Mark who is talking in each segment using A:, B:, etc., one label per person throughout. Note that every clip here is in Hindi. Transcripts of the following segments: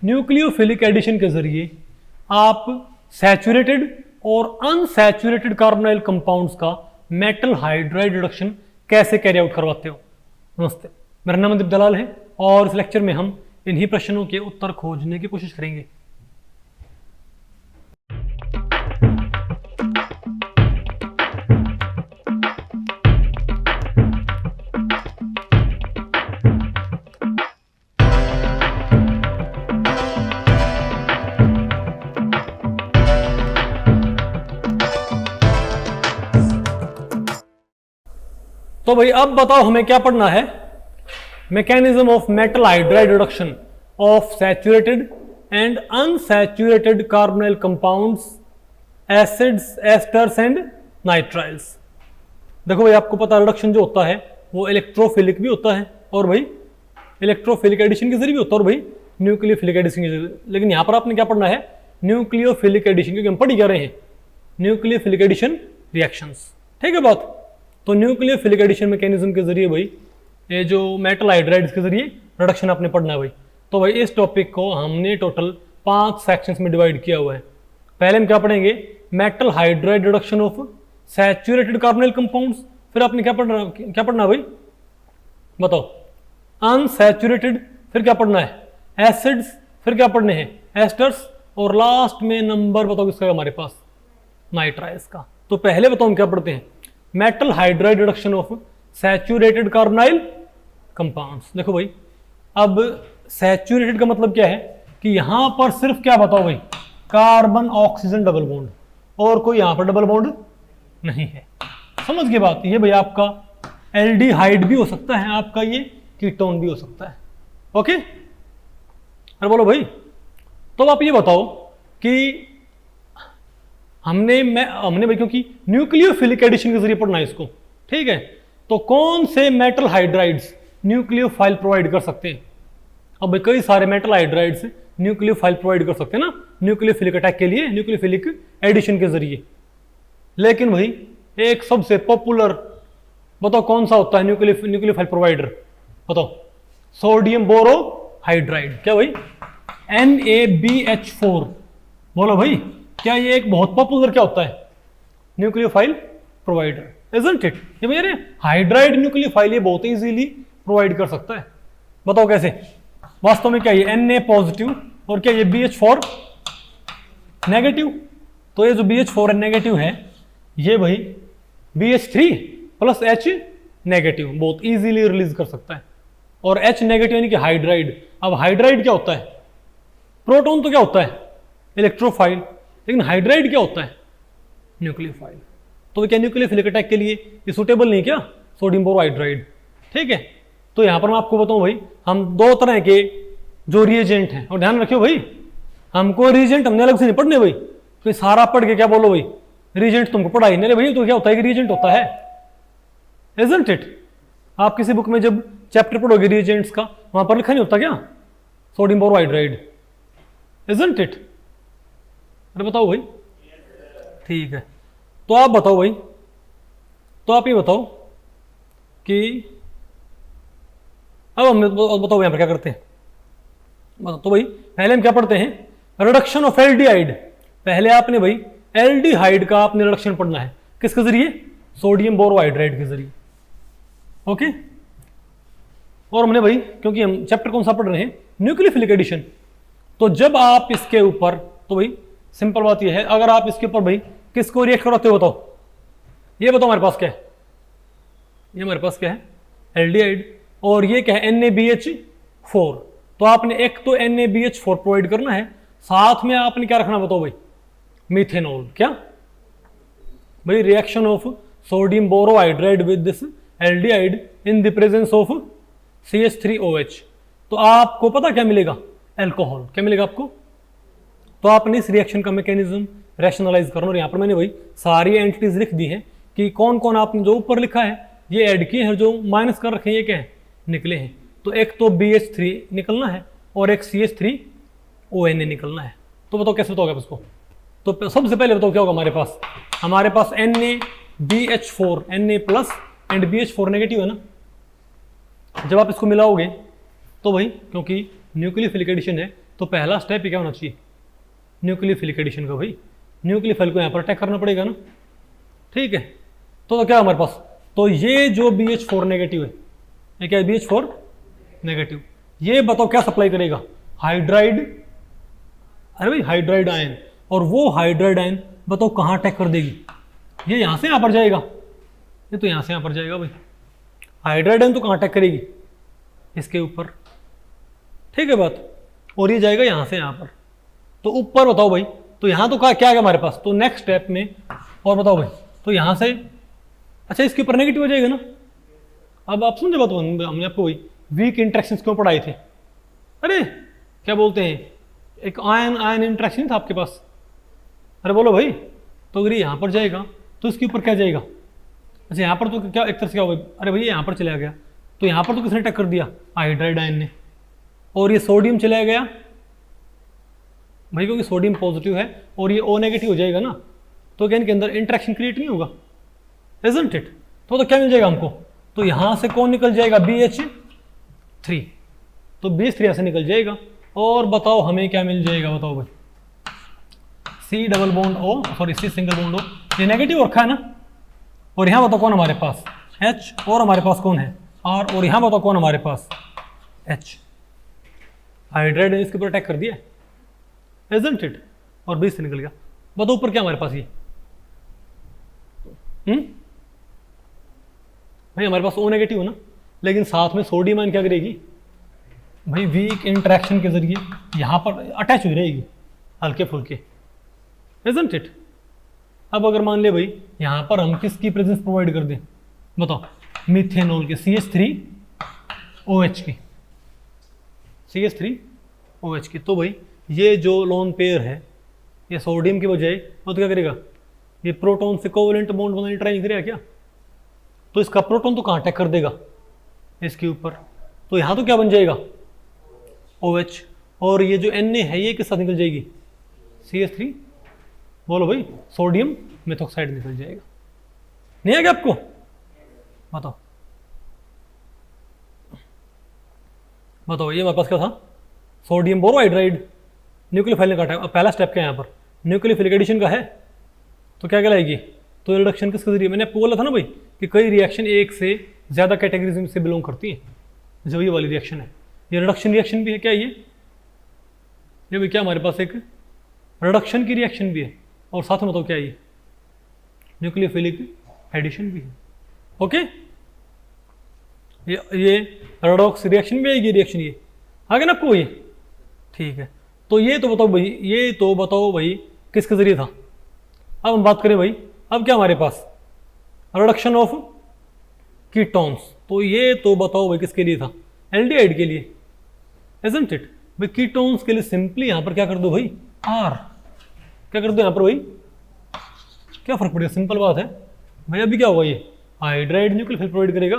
A: न्यूक्लियोफिलिक एडिशन के जरिए आप सैचुरेटेड और अनसैचुरेटेड कार्बोनाइल कंपाउंड्स का मेटल हाइड्राइड रिडक्शन कैसे कैरी आउट करवाते हो। नमस्ते, मेरा नाम दीप दलाल है और इस लेक्चर में हम इन्हीं प्रश्नों के उत्तर खोजने की कोशिश करेंगे। तो भाई अब बताओ हमें क्या पढ़ना है। Mechanism of metal hydride reduction of saturated and unsaturated carbonyl compounds, acids, asters and nitriles. देखो भाई आपको पता रिडक्शन जो होता है वो इलेक्ट्रोफिलिक भी होता है और भाई इलेक्ट्रोफिलिक एडिशन के जरिए भी होता है और भाई न्यूक्लियोफिलिक एडिशन के जरिए। लेकिन यहाँ पर आपने क्या पढ़ना है, न्यूक्लियोफिलिक एडिशन, क्योंकि हम पढ़ क्या रहे हैं न्यूक्लियोफिलिक एडिशन रिएक्शंस। ठीक है बात। तो न्यूक्लियोफिलिक एडिशन मैकेनिज्म के जरिए भाई ये जो मेटल हाइड्राइड्स के जरिए रिडक्शन आपने पढ़ना है भाई। तो भाई इस टॉपिक को हमने टोटल 5 सेक्शंस में डिवाइड किया हुआ है। पहले हम क्या पढ़ेंगे, metal hydride reduction of saturated carbonyl compounds. फिर आपने क्या पढ़ना भाई बताओ, अनसैचुरेटेड। फिर क्या पढ़ना है, एसिड्स। फिर क्या पढ़ने हैं, एस्टर्स। और लास्ट में नंबर बताओ किसका हमारे पास, नाइट्राइल्स का। तो पहले बताओ हम क्या पढ़ते हैं, metal hydride reduction of saturated carbonyl compounds. देखो भाई अब सैचुरेटेड का मतलब क्या है कि यहां पर सिर्फ क्या बताओ भाई, कार्बन ऑक्सीजन डबल बॉन्ड और कोई यहां पर डबल बॉन्ड नहीं है। समझ गए बात। ये भाई आपका एल्डिहाइड भी हो सकता है, आपका ये कीटोन भी हो सकता है। ओके, अरे बोलो भाई। तो आप ये बताओ कि हमने भाई क्योंकि न्यूक्लियोफिलिक एडिशन के जरिए पढ़ना है इसको, ठीक है। तो कौन से मेटल हाइड्राइड्स न्यूक्लियोफाइल प्रोवाइड कर सकते हैं। अब भाई कई सारे मेटल हाइड्राइड्स न्यूक्लियोफाइल प्रोवाइड कर सकते हैं ना, न्यूक्लियोफिलिक अटैक के लिए, न्यूक्लियोफिलिक एडिशन के जरिए। लेकिन भाई एक सबसे पॉपुलर बताओ कौन सा होता है न्यूक्लियोफाइल प्रोवाइडर, बताओ। Sodium borohydride. क्या भाई, NaBH4। बोलो भाई, क्या ये एक बहुत पॉपुलर क्या होता है न्यूक्लियोफाइल प्रोवाइडर, इजंट इट। ये भैया हाइड्राइड न्यूक्लियोफाइल ये बहुत इजीली प्रोवाइड कर सकता है। बताओ कैसे। वास्तव में क्या ये Na पॉजिटिव और क्या ये BH4 नेगेटिव। तो ये जो BH4 नेगेटिव है ये भाई BH3 प्लस H नेगेटिव बहुत इजीली रिलीज कर सकता है। और H नेगेटिव यानी कि हाइड्राइड। अब हाइड्राइड क्या होता है, प्रोटॉन तो क्या होता है इलेक्ट्रोफाइल, लेकिन हाइड्राइड क्या होता है न्यूक्लियोफाइल। तो क्या न्यूक्लियोफिलिक अटैक के लिए ये सूटेबल नहीं क्या, सोडियम बोरोहाइड्राइड। ठीक है। तो यहां पर मैं आपको बताऊं भाई, हम 2 तरह के जो रिएजेंट हैं, और ध्यान रखियो भाई हमको रिएजेंट हमने अलग से नहीं पढ़ने भाई। तो सारा पढ़ के क्या बोलो भाई, रिएजेंट तुमको पढ़ा ही नहीं भाई। तो क्या होता है कि रिएजेंट होता है, इजंट इट। आप किसी बुक में जब चैप्टर पढ़ोगे रिएजेंट्स का, वहां पर लिखा नहीं होता क्या सोडियम बोरोहाइड्राइड, इजंट इट। अरे बताओ भाई, ठीक है। तो आप बताओ भाई, तो आप ये बताओ कि अब हम बताओ यहां पर क्या करते हैं। तो भाई पहले हम क्या पढ़ते हैं, रिडक्शन ऑफ एल्डिहाइड। पहले आपने भाई एल्डिहाइड का आपने रिडक्शन पढ़ना है, किसके जरिए, सोडियम बोरोहाइड्राइड के जरिए। ओके। और हमने भाई क्योंकि हम चैप्टर कौन सा पढ़ रहे हैं, न्यूक्लियोफिलिक एडिशन। तो जब आप इसके ऊपर, तो भाई सिंपल बात यह है, अगर आप इसके ऊपर भाई किसको रिएक्ट कराते हो बताओ, ये बताओ हमारे पास क्या है, ये हमारे पास क्या है एल्डिहाइड, और ये क्या है NaBH4। तो आपने एक तो NaBH4 प्रोवाइड करना है, साथ में आपने क्या रखना बताओ भाई, मीथेनॉल। क्या भाई, reaction of sodium borohydride with this aldehyde in the presence of CH3OH। तो आपको पता क्या मिलेगा, एल्कोहल। क्या मिलेगा आपको। तो आपने इस रिएक्शन का मैकेनिज्म रैशनलाइज करना, और यहां पर मैंने भाई सारी एंटिटीज लिख दी हैं कि कौन कौन आपने जो ऊपर लिखा है ये ऐड किए हैं, जो माइनस कर रखे हैं ये क्या है निकले हैं। तो एक तो BH3 निकलना है और एक CH3ONA निकलना है। तो बताओ कैसे बताओगे आप इसको। तो सबसे पहले बताओ क्या होगा हमारे पास NaBH4, Na plus and BH4 negative है ना। जब आप इसको मिलाओगे तो भाई क्योंकि न्यूक्लियोफिलिक एडिशन है तो पहला स्टेप क्या होना चाहिए, न्यूक्लियोफिलिक एडिशन का भाई, न्यूक्लियोफाइल को यहाँ पर अटैक करना पड़ेगा ना, ठीक है। तो क्या हमारे पास, तो ये जो BH4 नेगेटिव है, ये क्या है BH4 नेगेटिव, ये बताओ क्या सप्लाई करेगा, हाइड्राइड, अरे भाई हाइड्राइड आयन, और वो हाइड्राइड आयन बताओ कहाँ अटैक कर देगी, ये यहाँ से यहाँ पर जाएगा, ये तो यहाँ से यहाँ पर जाएगा भाई, हाइड्राइड आयन तो कहाँ अटैक करेगी, इसके ऊपर, ठीक है बात, और ये जाएगा यहाँ से यहाँ पर, तो ऊपर बताओ भाई, तो यहाँ तो क्या है हमारे पास, तो नेक्स्ट स्टेप में, और बताओ भाई, तो यहाँ से, अच्छा इसके ऊपर नेगेटिव हो जाएगा ना। अब आप समझे बात, हमने आपको वही वीक इंट्रैक्शंस क्यों पढ़ाए थे, अरे क्या बोलते हैं, एक आयन आयन इंट्रैक्शन था आपके पास, अरे बोलो भाई, तो अगर ये यहाँ पर जाएगा तो इसके ऊपर क्या जाएगा, अच्छा यहाँ पर तो क्या एक तरह से क्या होगा, अरे भैया यहाँ पर चला गया, तो यहाँ पर तो किसने टक्कर दिया, हाइड्राइड आयन ने, और ये सोडियम चला गया भाई, क्योंकि सोडियम पॉजिटिव है और ये O नेगेटिव हो जाएगा ना, तो क्या इनके अंदर इंट्रैक्शन क्रिएट नहीं होगा, इजंट इट, तो क्या मिल जाएगा हमको, तो यहाँ से कौन निकल जाएगा, BH3, तो BH3 यहाँ से निकल जाएगा, और बताओ हमें क्या मिल जाएगा, बताओ भाई, C double bond O, sorry C single bond O, ये नेगेटिव रखा है ना, और यहाँ बताओ कौन हमारे पास H, और हमारे पास कौन है R, और यहाँ बताओ कौन हमारे पास H, हाइड्राइड ने इसके ऊपर अटैक कर दिया, इजंट इट, और बीच से निकल गया, बताओ ऊपर क्या हमारे पास ये, भाई हमारे पास O नेगेटिव हो ना, लेकिन साथ में सोडियम आयन क्या करेगी भाई, वीक इंटरेक्शन के जरिए यहाँ पर अटैच हुई रहेगी हल्के फुल्के, इजंट इट। अब अगर मान ले भाई यहाँ पर हम किसकी प्रेजेंस प्रोवाइड कर दें, बताओ, मिथेनॉल के CH3OH की, CH3OH की, तो भाई ये जो लोन पेयर है, ये सोडियम की बजाय वो तो क्या करेगा, ये प्रोटॉन से कोवेलेंट बॉन्ड बनाने ट्राई नहीं करेगा क्या, तो इसका प्रोटॉन तो कहाँ अटैक कर देगा, इसके ऊपर, तो यहाँ तो क्या बन जाएगा OH, और ये जो Na है ये किस साथ निकल जाएगी, CH3, बोलो भाई, सोडियम मेथॉक्साइड निकल जाएगा, नहीं आ गया आपको, बताओ बताओ, ये हमारे पास क्या था, सोडियम बोरोहाइड्राइड, न्यूक्लियोफाइल ने काटा, अब पहला स्टेप क्या है यहाँ पर, न्यूक्लियोफिलिक एडिशन का है, तो क्या कहलाएगी, तो रिडक्शन किसके जरिए, मैंने आपको बोला था ना भाई कि कई रिएक्शन एक से ज़्यादा कैटेगरीज से बिलोंग करती है, जो ये वाली रिएक्शन है, ये रिडक्शन रिएक्शन भी है, क्या ये भाई क्या हमारे पास एक रिडक्शन की रिएक्शन भी है, और साथ में बताओ क्या ये न्यूक्लियोफिलिक एडिशन भी है, ओके, ये रेडॉक्स रिएक्शन भी है, ये रिएक्शन ये आगे ना आपको, ये ठीक है, तो ये तो बताओ भाई, ये तो बताओ भाई किसके जरिए था, अब हम बात करें भाई, अब क्या हमारे पास रिडक्शन ऑफ कीटोन्स, तो ये तो बताओ भाई किसके लिए था, एल्डिहाइड के लिए, इजंट इट भाई, कीटोन्स के लिए सिंपली यहाँ पर क्या कर दो भाई R, क्या कर दो यहाँ पर भाई, क्या फर्क पड़ेगा, सिंपल बात है भाई, अभी क्या होगा, ये हाइड्राइड न्यूक्लियोफाइल प्रोवाइड करेगा,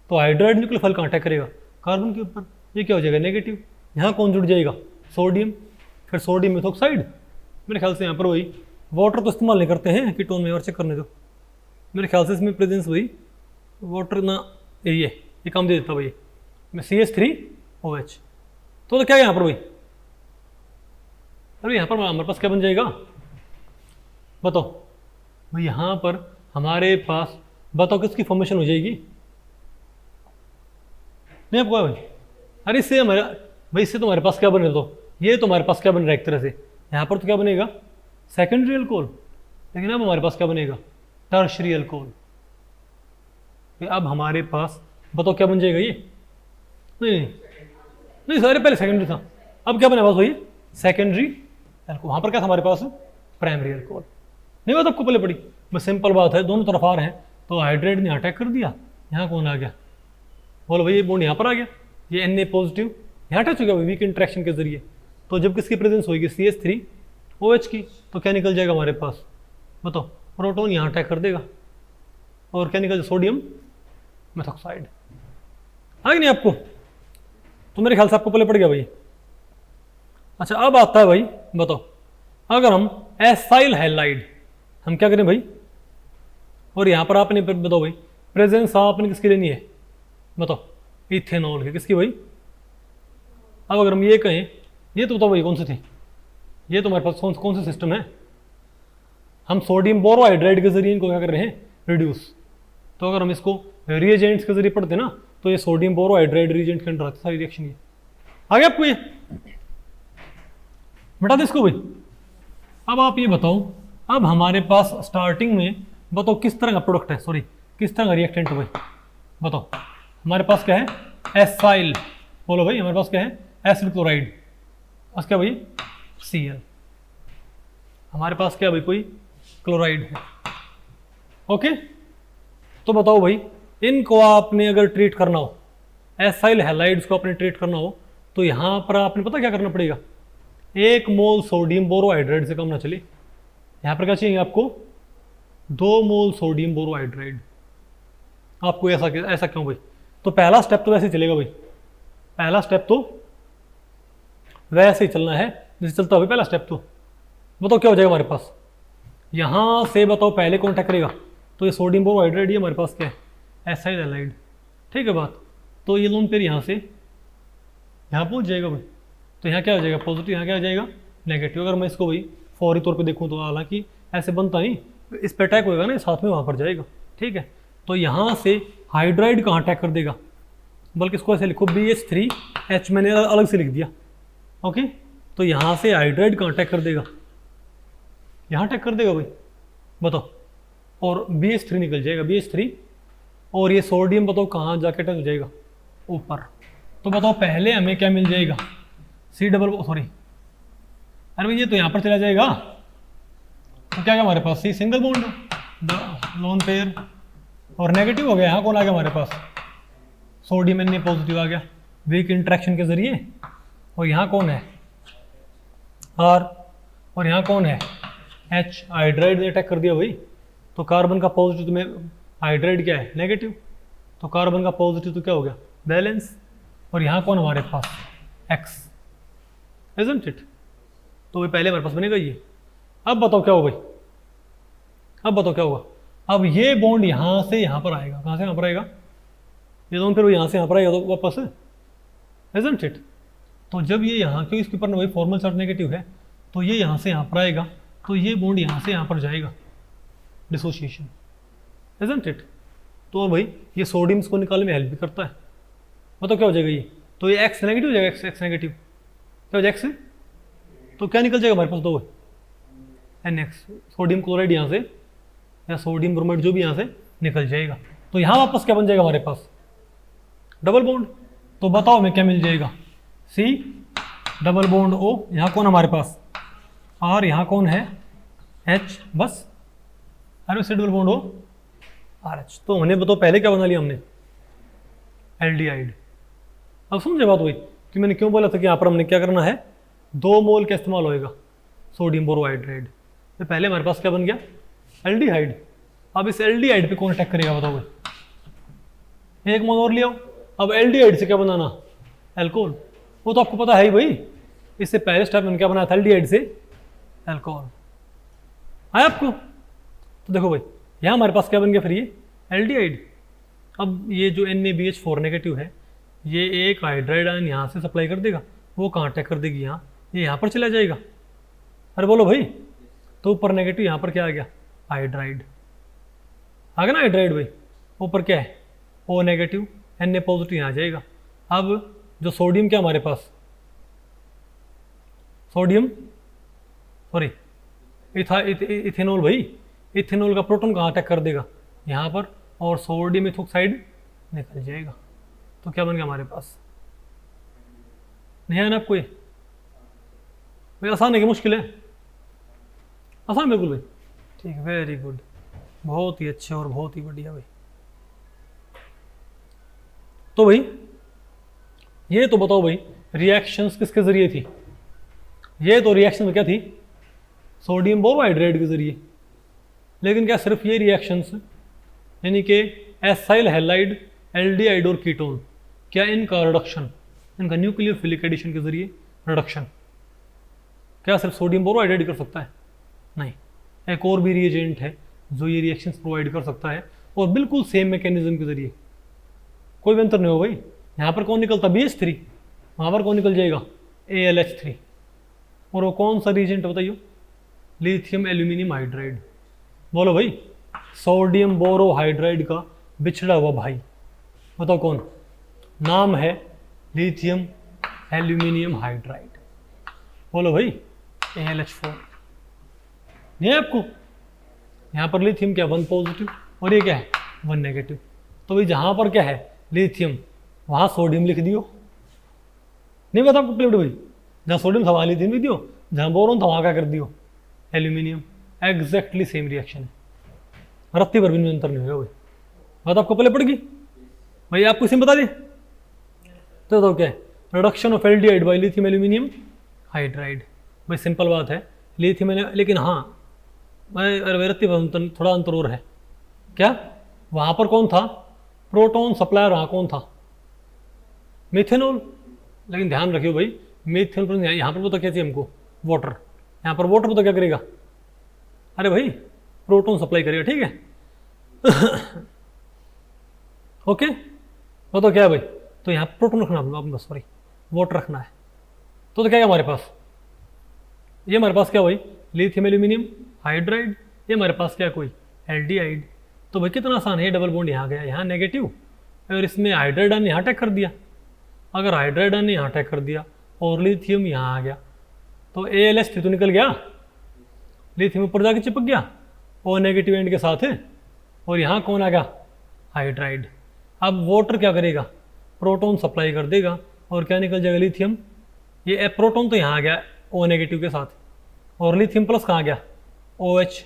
A: तो हाइड्राइड न्यूक्लियोफाइल कहाँ अटैक करेगा, कार्बन के ऊपर, ये क्या हो जाएगा नेगेटिव, यहाँ कौन जुड़ जाएगा, सोडियम, फिर सोडियम मेथॉक्साइड, मेरे ख्याल से यहाँ पर वही वाटर तो इस्तेमाल नहीं करते हैं कीटोन में, और चेक करने दो, मेरे ख्याल से इसमें प्रेजेंस वही वाटर ना, ये काम दे देता भाई, मैं CH3OH, तो क्या है यहाँ पर भाई, अरे यहाँ पर हमारे पास क्या बन जाएगा, बताओ भाई, यहाँ पर हमारे पास बताओ किसकी फॉर्मेशन हो जाएगी, नहीं आपको भाई, अरे इससे हमारा भाई, इससे तो हमारे पास क्या बन रहा, तो ये तो हमारे पास क्या बन रहा है एक तरह से, यहाँ पर तो क्या बनेगा सेकेंडरी अल्कोहल, लेकिन अब हमारे पास क्या बनेगा टर्शियरी अल्कोहल, अब हमारे पास बताओ क्या बन जाएगा ये, नहीं नहीं सारे पहले सेकेंडरी था, अब क्या बना पास भाई सेकेंडरी अल्कोहल, वहाँ पर क्या था हमारे पास प्राइमरी अल्कोहल, नहीं बात आपको पहले पड़ी, बस सिंपल बात है, दोनों तरफ आ रहे हैं, तो हाइड्राइड ने अटैक कर दिया, यहाँ कौन आ गया, बोलो भाई ये बॉन्ड यहाँ पर आ गया, ये Na पॉजिटिव यहाँ टच हो गया वीक इंट्रैक्शन के जरिए, तो जब किसकी प्रेजेंस होगी CH3OH की, तो क्या निकल जाएगा हमारे पास, बताओ, प्रोटॉन यहाँ अटैक कर देगा, और क्या निकल जाए सोडियम मेथॉक्साइड, आ गया नहीं आपको, तो मेरे ख्याल से आपको पहले पड़ गया भाई। अच्छा अब आता है भाई, बताओ अगर हम एसाइल हैलाइड, हम क्या करें भाई, और यहाँ पर आपने बताओ भाई प्रेजेंस आपने किसकी लेनी है, बताओ इथेनॉल के, किसकी भाई, अब अगर हम ये कहें ये तो बताओ भाई कौन सी थी, ये तो हमारे पास कौन सा सिस्टम है, हम सोडियम बोरोहाइड्राइड के जरिए इनको क्या कर रहे हैं, रिड्यूस। तो अगर हम इसको रिएजेंट्स के जरिए पढ़ते ना तो ये सोडियम बोरोहाइड्राइड रिएजेंट के अंडर आती सारी रिएक्शन। ये आ गया आपको, ये बता दे इसको भाई। अब आप ये बताओ, अब हमारे पास स्टार्टिंग में बताओ किस तरह का प्रोडक्ट है, सॉरी किस तरह का रिएक्टेंट है भाई, बताओ। हमारे पास क्या है, एसाइल, बोलो भाई हमारे पास क्या है, एसिड क्लोराइड, बस क्या भाई Cl। हमारे पास क्या भाई, कोई क्लोराइड है, ओके। तो बताओ भाई इनको आपने अगर ट्रीट करना हो, एसाइल हैलाइड्स को आपने ट्रीट करना हो, तो यहां पर आपने पता क्या करना पड़ेगा, 1 मोल सोडियम बोरोहाइड्राइड से कम ना चले। यहां पर क्या चाहिए आपको, 2 मोल सोडियम बोरोहाइड्राइड। आपको ऐसा क्यों भाई, तो पहला स्टेप तो वैसे ही चलेगा भाई, पहला स्टेप तो वैसे ही चलना है जैसे चलता है पहला स्टेप। तो बताओ क्या हो जाएगा हमारे पास, यहां से बताओ पहले कौन अटैक करेगा, तो ये सोडियम बोरोहाइड्राइड, ये हमारे पास क्या है, एसाइल हैलाइड, ठीक है बात। तो ये लोन फिर यहाँ से यहाँ पहुँच जाएगा भाई, तो यहाँ क्या हो जाएगा, पॉजिटिव, यहाँ क्या हो जाएगा नेगेटिव। अगर मैं इसको भाई फौरी तौर पे देखूँ तो हालांकि ऐसे बनता नहीं, इस पर अटैक होएगा ना साथ में वहाँ पर जाएगा, ठीक है। तो यहाँ से हाइड्राइड कहाँ अटैक कर देगा, बल्कि इसको ऐसे लिखो BH3H, मैंने अलग से लिख दिया, ओके। तो यहाँ से हाइड्राइड कहाँ अटैक कर देगा, यहाँ अटैक कर देगा भाई, बताओ, और BH3 निकल जाएगा, BH3, और ये सोडियम बताओ कहाँ जाके अटैक हो जाएगा, ऊपर। तो बताओ पहले हमें क्या मिल जाएगा, C डबल, सॉरी अरे भाई ये तो यहाँ पर चला जाएगा, तो क्या हमारे पास C single bond, lone pair, और नेगेटिव हो गया, यहाँ कौन आ गया हमारे पास, सोडियम Na पॉजिटिव आ गया वीक इंट्रैक्शन के जरिए, और यहाँ कौन है R, और यहाँ कौन है H, हाइड्राइड ने अटैक कर दिया भाई। तो कार्बन का पॉजिटिव में हाइड्राइड क्या है, नेगेटिव, तो कार्बन का पॉजिटिव तो क्या हो गया, बैलेंस, और यहाँ कौन हमारे पास X, isn't it? तो ये पहले हमारे पास बनेगा ये। अब बताओ क्या होगा भाई, अब बताओ क्या होगा, अब ये बॉन्ड यहाँ से यहाँ पर आएगा, कहाँ से यहाँ पर आएगा, ये दोनों फिर यहाँ से यहाँ पर आएगा तो वापस, isn't it? तो जब ये यहाँ, क्योंकि इसके ऊपर ना भाई फॉर्मल चार्ज नेगेटिव है, तो ये यहाँ से यहाँ पर आएगा, तो ये बॉन्ड यहाँ से यहाँ पर जाएगा, डिसोसिएशन, isn't it? तो भाई ये सोडियम को निकालने में हेल्प भी करता है। बताओ क्या हो जाएगा ये, तो ये X नेगेटिव हो जाएगा, X नेगेटिव क्या हो जाएगा X से, तो क्या निकल जाएगा हमारे पास, दो NX, सोडियम क्लोराइड यहाँ से या सोडियम ब्रोमाइड जो भी यहाँ से निकल जाएगा। तो यहाँ वापस क्या बन जाएगा हमारे पास, डबल बॉन्ड। तो बताओ हमें क्या मिल जाएगा, C डबल बॉन्ड O, यहाँ कौन हमारे पास R, यहाँ कौन है H, बस अरे C double bond O RH। तो हमने बताओ पहले क्या बना लिया हमने, एल्डिहाइड। अब समझे बात हुई कि मैंने क्यों बोला था कि यहाँ पर हमने क्या करना है, 2 मोल का इस्तेमाल होएगा सोडियम बोरोहाइड्राइड। तो पहले हमारे पास क्या बन गया, एल्डिहाइड। अब इस एल्डिहाइड पे कौन अटैक करेगा बताओ भाई, एक मोल और लिया। अब एल्डिहाइड से क्या बनाना, एल्कोहल, वो तो आपको पता है ही भाई, इससे पहले स्टेप में क्या बनाया था, एल्डिहाइड से एल्कोहल आया आपको। तो देखो भाई यहाँ हमारे पास क्या बन गया फिर, ये एल्डिहाइड। अब ये जो NaBH4 नेगेटिव है, ये एक हाइड्राइड आयन यहाँ से सप्लाई कर देगा, वो कहाँ अटैक कर देगी, यहाँ, ये यहाँ पर चला जाएगा। अरे बोलो भाई, तो ऊपर नेगेटिव, यहाँ पर क्या आ गया, हाइड्राइड आ गया ना, हाइड्राइड भाई, ऊपर क्या है O नेगेटिव, Na पॉजिटिव यहाँ आ जाएगा। अब जो सोडियम क्या हमारे पास, सोडियम सॉरी इथेनॉल भाई, इथेनॉल का प्रोटॉन कहाँ अटैक कर देगा, यहाँ पर, और सोडियम इथोक्साइड निकल जाएगा। तो क्या बन गया हमारे पास, नहीं है ना आपको ये भाई, आसान है कि मुश्किल है, आसान बिल्कुल भाई, ठीक है, वेरी गुड, बहुत ही अच्छे और बहुत ही बढ़िया भाई। तो भाई ये तो बताओ भाई रिएक्शंस किसके जरिए थी, ये तो रिएक्शन में क्या थी, सोडियम बोरोहाइड्राइड के जरिए। लेकिन क्या सिर्फ ये रिएक्शंस, यानी कि एसाइल हैलाइड, एल्डिहाइड और कीटोन, क्या इनका रिडक्शन, इनका न्यूक्लियोफिलिक एडिशन के जरिए रिडक्शन क्या सिर्फ सोडियम बोरोहाइड्राइड कर सकता है, नहीं, एक और भी रिएजेंट है जो ये रिएक्शंस प्रोवाइड कर सकता है, और बिल्कुल सेम मैकेनिज्म के जरिए, कोई भी अंतर नहीं हो भाई। यहाँ पर कौन निकलता BH3, वहाँ पर कौन निकल जाएगा AlH3, और वो कौन सा रिएजेंट बताइए? Lithium aluminium hydride. बोलो भाई, सोडियम बोरोहाइड्राइड का बिछड़ा हुआ भाई, बताओ कौन? नाम है लिथियम एल्यूमिनियम हाइड्राइड। बोलो भाई, AlH4। नहीं है आपको? यहाँ पर लिथियम क्या 1 पॉजिटिव और ये क्या है 1 नेगेटिव। तो भाई जहाँ पर क्या है लिथियम, वहाँ सोडियम लिख दियो। नहीं पता आपको प्लेट भाई? जहाँ सोडियम था वहाँ लिथियम लिख दियो, जहाँ बोरोन था वहाँ क्या कर दियो एल्यूमिनियम। एग्जैक्टली सेम रिएक्शन है, रत्ती भर भी अंतर नहीं होगा भाई। बात आपको पहले पड़ गई भाई, आपको इसे बता दिए तो क्या है reduction of aldehyde by lithium aluminium hydride. भाई सिंपल बात है लिथियम, लेकिन हाँ भाई अरे रत्ती भर थोड़ा अंतर और है। क्या वहाँ पर कौन था प्रोटॉन सप्लायर, वहाँ कौन था मिथेनॉल। लेकिन ध्यान रखियो भाई मिथेनॉल यहाँ पर तो क्या चाहिए हमको वाटर, यहाँ पर वाटर तो क्या करेगा अरे भाई प्रोटॉन सप्लाई करेगा, ठीक है। ओके तो क्या है भाई, तो यहाँ प्रोटॉन रखना है, सॉरी वाटर रखना है। तो क्या है हमारे पास, ये हमारे पास क्या भाई लिथियम एल्यूमिनियम हाइड्राइड, ये हमारे पास क्या कोई एल्डिहाइड। तो भाई कितना आसान है, डबल बॉन्ड यहाँ गया, यहाँ नेगेटिव और इसमें हाइड्राइड ने यहाँ अटैक कर दिया। अगर हाइड्राइड ने यहाँ अटैक कर दिया और लिथियम यहाँ आ गया तो AlH3 तो निकल गया, लिथियम ऊपर जाके चिपक गया और नेगेटिव एंड के साथ है, और यहाँ कौन आ गया हाइड्राइड। अब वाटर क्या करेगा प्रोटॉन सप्लाई कर देगा और क्या निकल जाएगा लिथियम। ये प्रोटॉन तो यहाँ आ गया O नेगेटिव के साथ, और लिथियम प्लस कहाँ गया OH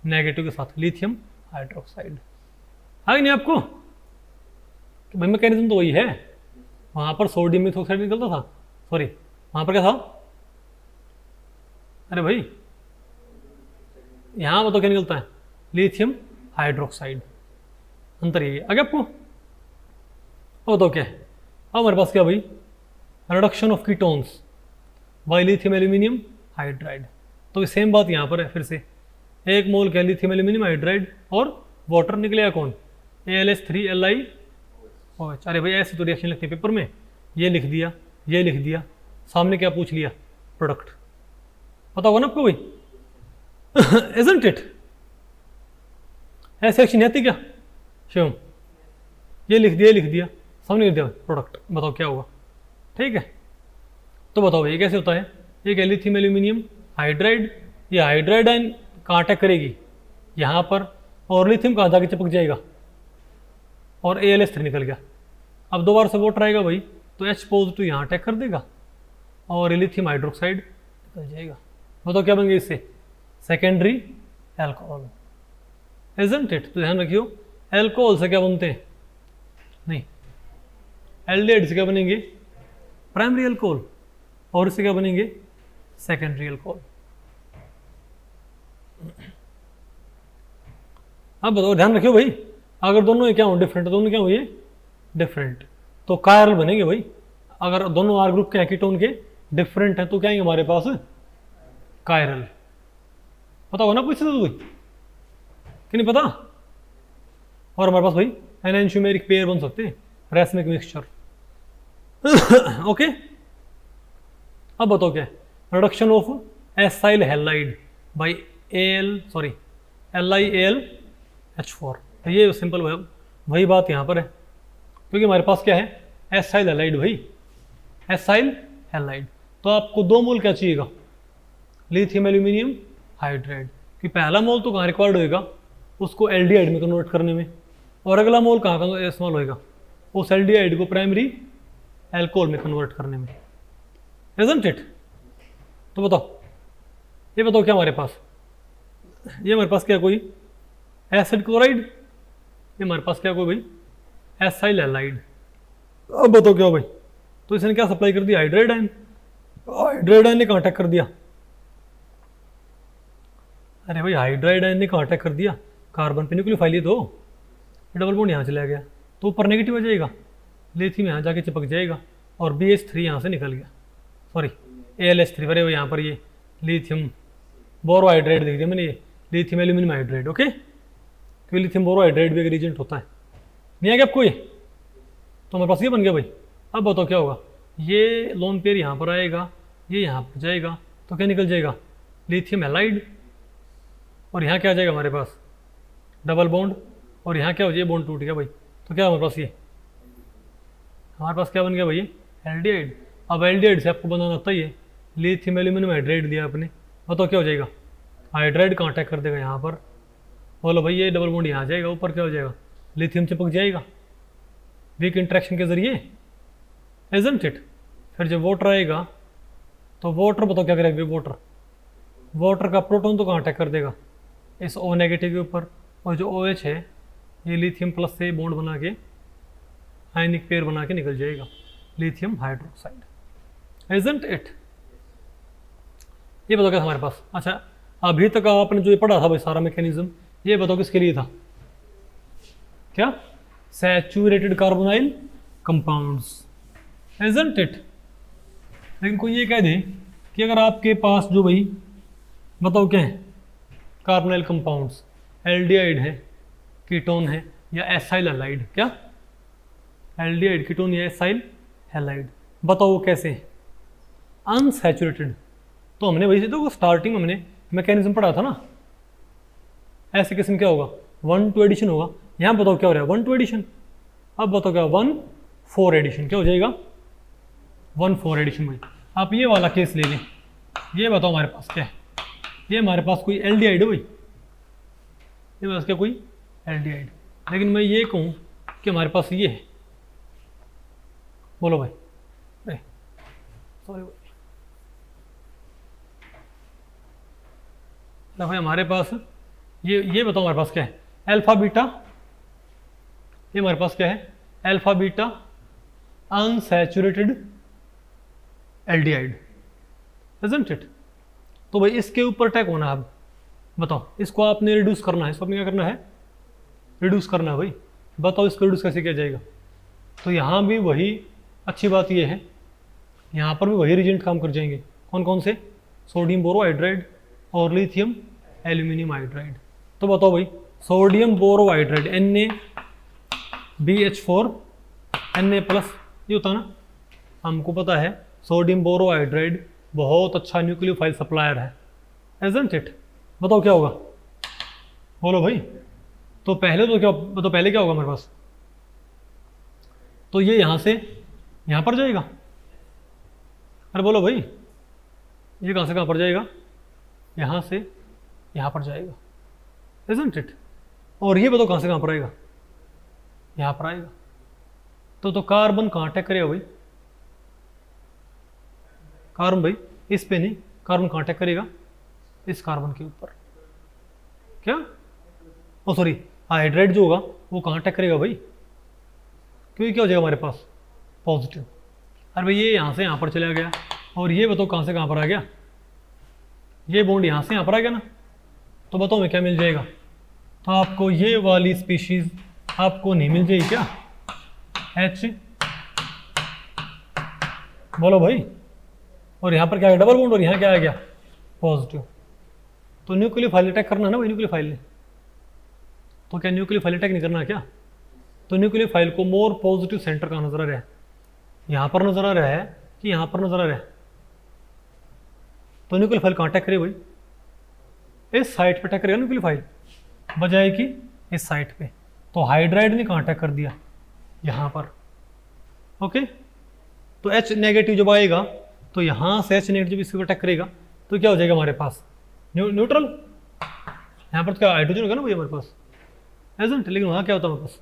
A: नेगेटिव के साथ, लिथियम हाइड्रोक्साइड। आ गई नहीं आपको? तो भाई मैकेनिज्म तो वही है, वहाँ पर सोडियम मिथॉक्साइड निकलता था, सॉरी वहाँ पर क्या था अरे भाई यहाँ बताओ क्या निकलता है लिथियम हाइड्रोक्साइड। अंतर यही है आगे आपको। अब बताओ क्या है, अब हमारे पास क्या भाई reduction of ketones by lithium aluminium hydride. तो सेम बात यहाँ पर है फिर से, एक मोल क्या लिथियम एल्यूमिनियम हाइड्राइड और वाटर निकलेगा कौन AlH3LiOH। अरे भाई ऐसी तो रिएक्शन लिखते हैं पेपर में, ये लिख दिया ये लिख दिया, सामने क्या पूछ लिया प्रोडक्ट। पता होगा ना आपको भाई isn't it? ऐसी एक्शन आती क्या शिवम, ये लिख दिया सामने लिख दिया प्रोडक्ट, बताओ क्या होगा, ठीक है। तो बताओ ये कैसे होता है, ये क्या लिथियम एल्यूमिनियम हाइड्राइड, ये हाइड्राइड आयन कहाँ अटैक करेगी यहाँ पर, और लिथियम कहाँ जाके चिपक जाएगा और AlH3 निकल गया। अब दोबारा से वाटर आएगा भाई तो H पॉजिटिव यहाँ अटैक कर देगा और लिथियम हाइड्रोक्साइड निकल जाएगा। बताओ क्या बन गया इससे सेकेंडरी एल्कोहल, इजंट इट। तो ध्यान रखियो एल्कोहल से क्या बनते हैं, नहीं एल्डिहाइड से क्या बनेंगे प्राइमरी एल्कोहल, और इससे क्या बनेंगे सेकेंडरी एल्कोहल। अब बताओ ध्यान रखियो भाई, अगर दोनों क्या हो डिफरेंट, दोनों क्या हुए डिफरेंट तो कायरल बनेंगे भाई। अगर दोनों R ग्रुप के कीटोन के डिफरेंट हैं तो क्या आएंगे हमारे पास कायरल। पता होगा ना पूछ तो कोई कि नहीं पता। और हमारे पास भाई एनएंशियोमेरिक पेयर बन सकते हैं, रेसमिक मिक्सचर। ओके अब बताओ क्या reduction of acyl halide by LiAlH4। ये सिंपल वही बात यहाँ पर है, क्योंकि हमारे पास क्या है एसाइल हैलाइड भाई, एसाइल हैलाइड। तो आपको 2 मोल क्या चाहिएगा लिथियम एल्यूमिनियम हाइड्राइड, कि पहला मोल तो कहाँ रिक्वायर्ड होएगा उसको एल्डिहाइड में कन्वर्ट करने में, और अगला मोल कहाँ का इस्तेमाल होएगा उस एल्डिहाइड को प्राइमरी एल्कोहल में कन्वर्ट करने में, इजंट इट। तो बताओ ये बताओ क्या हमारे पास, ये हमारे पास क्या कोई एसिड क्लोराइड, ये हमारे पास क्या कोई भाई एसाइल हैलाइड। अब बताओ क्या भाई, तो इसने क्या सप्लाई कर दिया हाइड्राइड आयन, हाइड्राइड आयन ने कहाँ अटैक कर दिया, अरे भाई हाइड्राइड आयन ने कहाँ अटैक कर दिया कार्बन पे, न्यूक्लियोफाइल ये तो डबल बॉन्ड यहाँ चला गया तो ऊपर नेगेटिव आ जाएगा, लिथियम यहाँ जाके चिपक जाएगा और BH3 यहाँ से निकल गया, सॉरी AlH3। अरे भाई यहाँ पर ये लिथियम बोरोहाइड्राइड देख दिया मैंने, ये लिथियम एल्यूमिनियम हाइड्राइड। ओके क्योंकि लिथियम बोरोहाइड्राइड भी एक रिएजेंट होता है, नहीं आ गया आपको ये। तो हमारे पास ये बन गया भाई। अब बताओ क्या होगा, ये लोन पेयर यहाँ पर आएगा, ये यहाँ पर जाएगा तो क्या निकल जाएगा, लिथियम हैलाइड। और यहाँ क्या आ जाएगा हमारे पास, डबल बॉन्ड। और यहाँ क्या हो जाए, बॉन्ड टूट गया भाई। तो क्या हमारे पास ये, हमारे पास क्या बन गया भाई, एल्डिहाइड। अब एल्डिहाइड से आपको बनाना आता ही है, लिथियम एल्यूमिनियम हाइड्राइड दिया आपने, बताओ क्या हो जाएगा, हाइड्राइड का अटैक कर देगा यहाँ पर। बोलो भाई ये डबल बॉन्ड यहाँ आ जाएगा, ऊपर क्या हो जाएगा, लिथियम चिपक जाएगा वीक इंट्रैक्शन के जरिए, इजंट इट। फिर जब वाटर आएगा तो वाटर बताओ क्या करेगा, वाटर का प्रोटॉन तो कहाँ अटैक कर देगा, इस O नेगेटिव के ऊपर। और जो OH है ये लिथियम प्लस से बॉन्ड बना के आयनिक पेयर बना के निकल जाएगा, लिथियम हाइड्रोक्साइड, इजंट इट। ये बताओ क्या हमारे पास। अच्छा अभी तक आपने जो ये पढ़ा था भाई सारा मैकेनिज्म, ये बताओ किसके लिए था, क्या, saturated carbonyl compounds, isn't it. लेकिन कोई ये कह दे कि अगर आपके पास जो भाई बताओ क्या है, कार्बोनाइल कंपाउंड्स, एल्डिहाइड है, कीटोन है या एसाइल हैलाइड, क्या, एल्डिहाइड, कीटोन या एसाइल हैलाइड, बताओ वो कैसे, अनसैचुरेटेड। तो हमने वही तो स्टार्टिंग में हमने मैकेनिज्म पढ़ा था ना, ऐसे किस्म क्या होगा, 1-2 एडिशन होगा। यहाँ बताओ क्या हो रहा है, 1-2 एडिशन। अब बताओ क्या, 1-4 एडिशन, क्या हो जाएगा, 1-4 एडिशन। भाई आप ये वाला केस ले लें, ये बताओ हमारे पास क्या है, ये हमारे पास कोई एल्डिहाइड है भाई, ये पास क्या कोई एल्डिहाइड। लेकिन मैं ये कहूँ कि हमारे पास ये है, बोलो भाई, सॉरी भाई, हमारे पास ये बताओ हमारे पास क्या है, अल्फा बीटा, ये हमारे पास क्या है, alpha beta unsaturated aldehyde, isn't it. तो भाई इसके ऊपर अटैक होना है। अब बताओ इसको आपने रिड्यूस करना है, इसको आपने क्या करना है, रिड्यूस करना है भाई। बताओ इसको रिड्यूस कैसे किया जाएगा। तो यहाँ भी वही अच्छी बात ये है, यहाँ पर भी वही रिजेंट काम कर जाएंगे, कौन कौन से, सोडियम बोरोहाइड्राइड और लिथियम एल्यूमिनियम हाइड्राइड। तो बताओ भाई सोडियम बोरोहाइड्राइड NaBH4 Na+, ये होता ना, हमको पता है सोडियम बोरोहाइड्राइड बहुत अच्छा न्यूक्लियोफाइल सप्लायर है, इजंट इट। बताओ क्या होगा, बोलो भाई। तो पहले तो क्या बताओ, पहले क्या होगा हमारे पास, तो ये यहाँ से यहाँ पर जाएगा, अरे बोलो भाई ये कहाँ से कहाँ पर जाएगा, यहाँ से यहाँ पर जाएगा, इजंट इट। और ये बताओ कहाँ से कहाँ पर आएगा, यहाँ पर आएगा। तो कार्बन कहाँ अटैक करेगा भाई, कार्बन भाई इस पे नहीं, कार्बन कहाँ अटैक करेगा, इस कार्बन के ऊपर, क्या, ओ सॉरी हाइड्राइड जो होगा वो कहाँ अटैक करेगा भाई, क्योंकि क्या हो जाएगा हमारे पास पॉजिटिव। अरे भाई ये यहाँ से यहाँ पर चला गया, और ये बताओ कहाँ से कहाँ पर आ गया, ये बॉन्ड यहाँ से यहाँ पर आ गया ना। तो बताओ मैं क्या मिल जाएगा, तो आपको ये वाली स्पीशीज आपको नहीं मिल जाएगी क्या, H, बोलो भाई। और यहाँ पर क्या है, डबल बॉन्ड, और यहाँ क्या आ गया, पॉजिटिव। तो न्यूक्लियोफाइल अटैक करना है ना भाई, न्यूक्लियोफाइल ने। तो क्या न्यूक्लियोफाइल अटैक नहीं करना क्या, तो न्यूक्लियोफाइल को मोर पॉजिटिव सेंटर कहाँ नजर आ रहा है, यहाँ पर नजर आ रहा है कि यहाँ पर नजर आ रहा है। तो न्यूक्लियोफाइल कहाँ अटैक करे भाई, इस साइट पे अटैक करेगा न्यूक्लियोफाइल, बजाय कि इस साइट पे। तो हाइड्राइड ने कहाँ अटैक कर दिया, यहाँ पर, ओके। तो H नेगेटिव जब आएगा तो यहाँ से H नेगेटिव इसके ऊपर अटैक करेगा, तो क्या हो जाएगा हमारे पास, न्यूट्रल। यहाँ पर क्या हाइड्रोजन होगा ना भाई हमारे पास, एजेंट। लेकिन वहाँ क्या होता है हमारे पास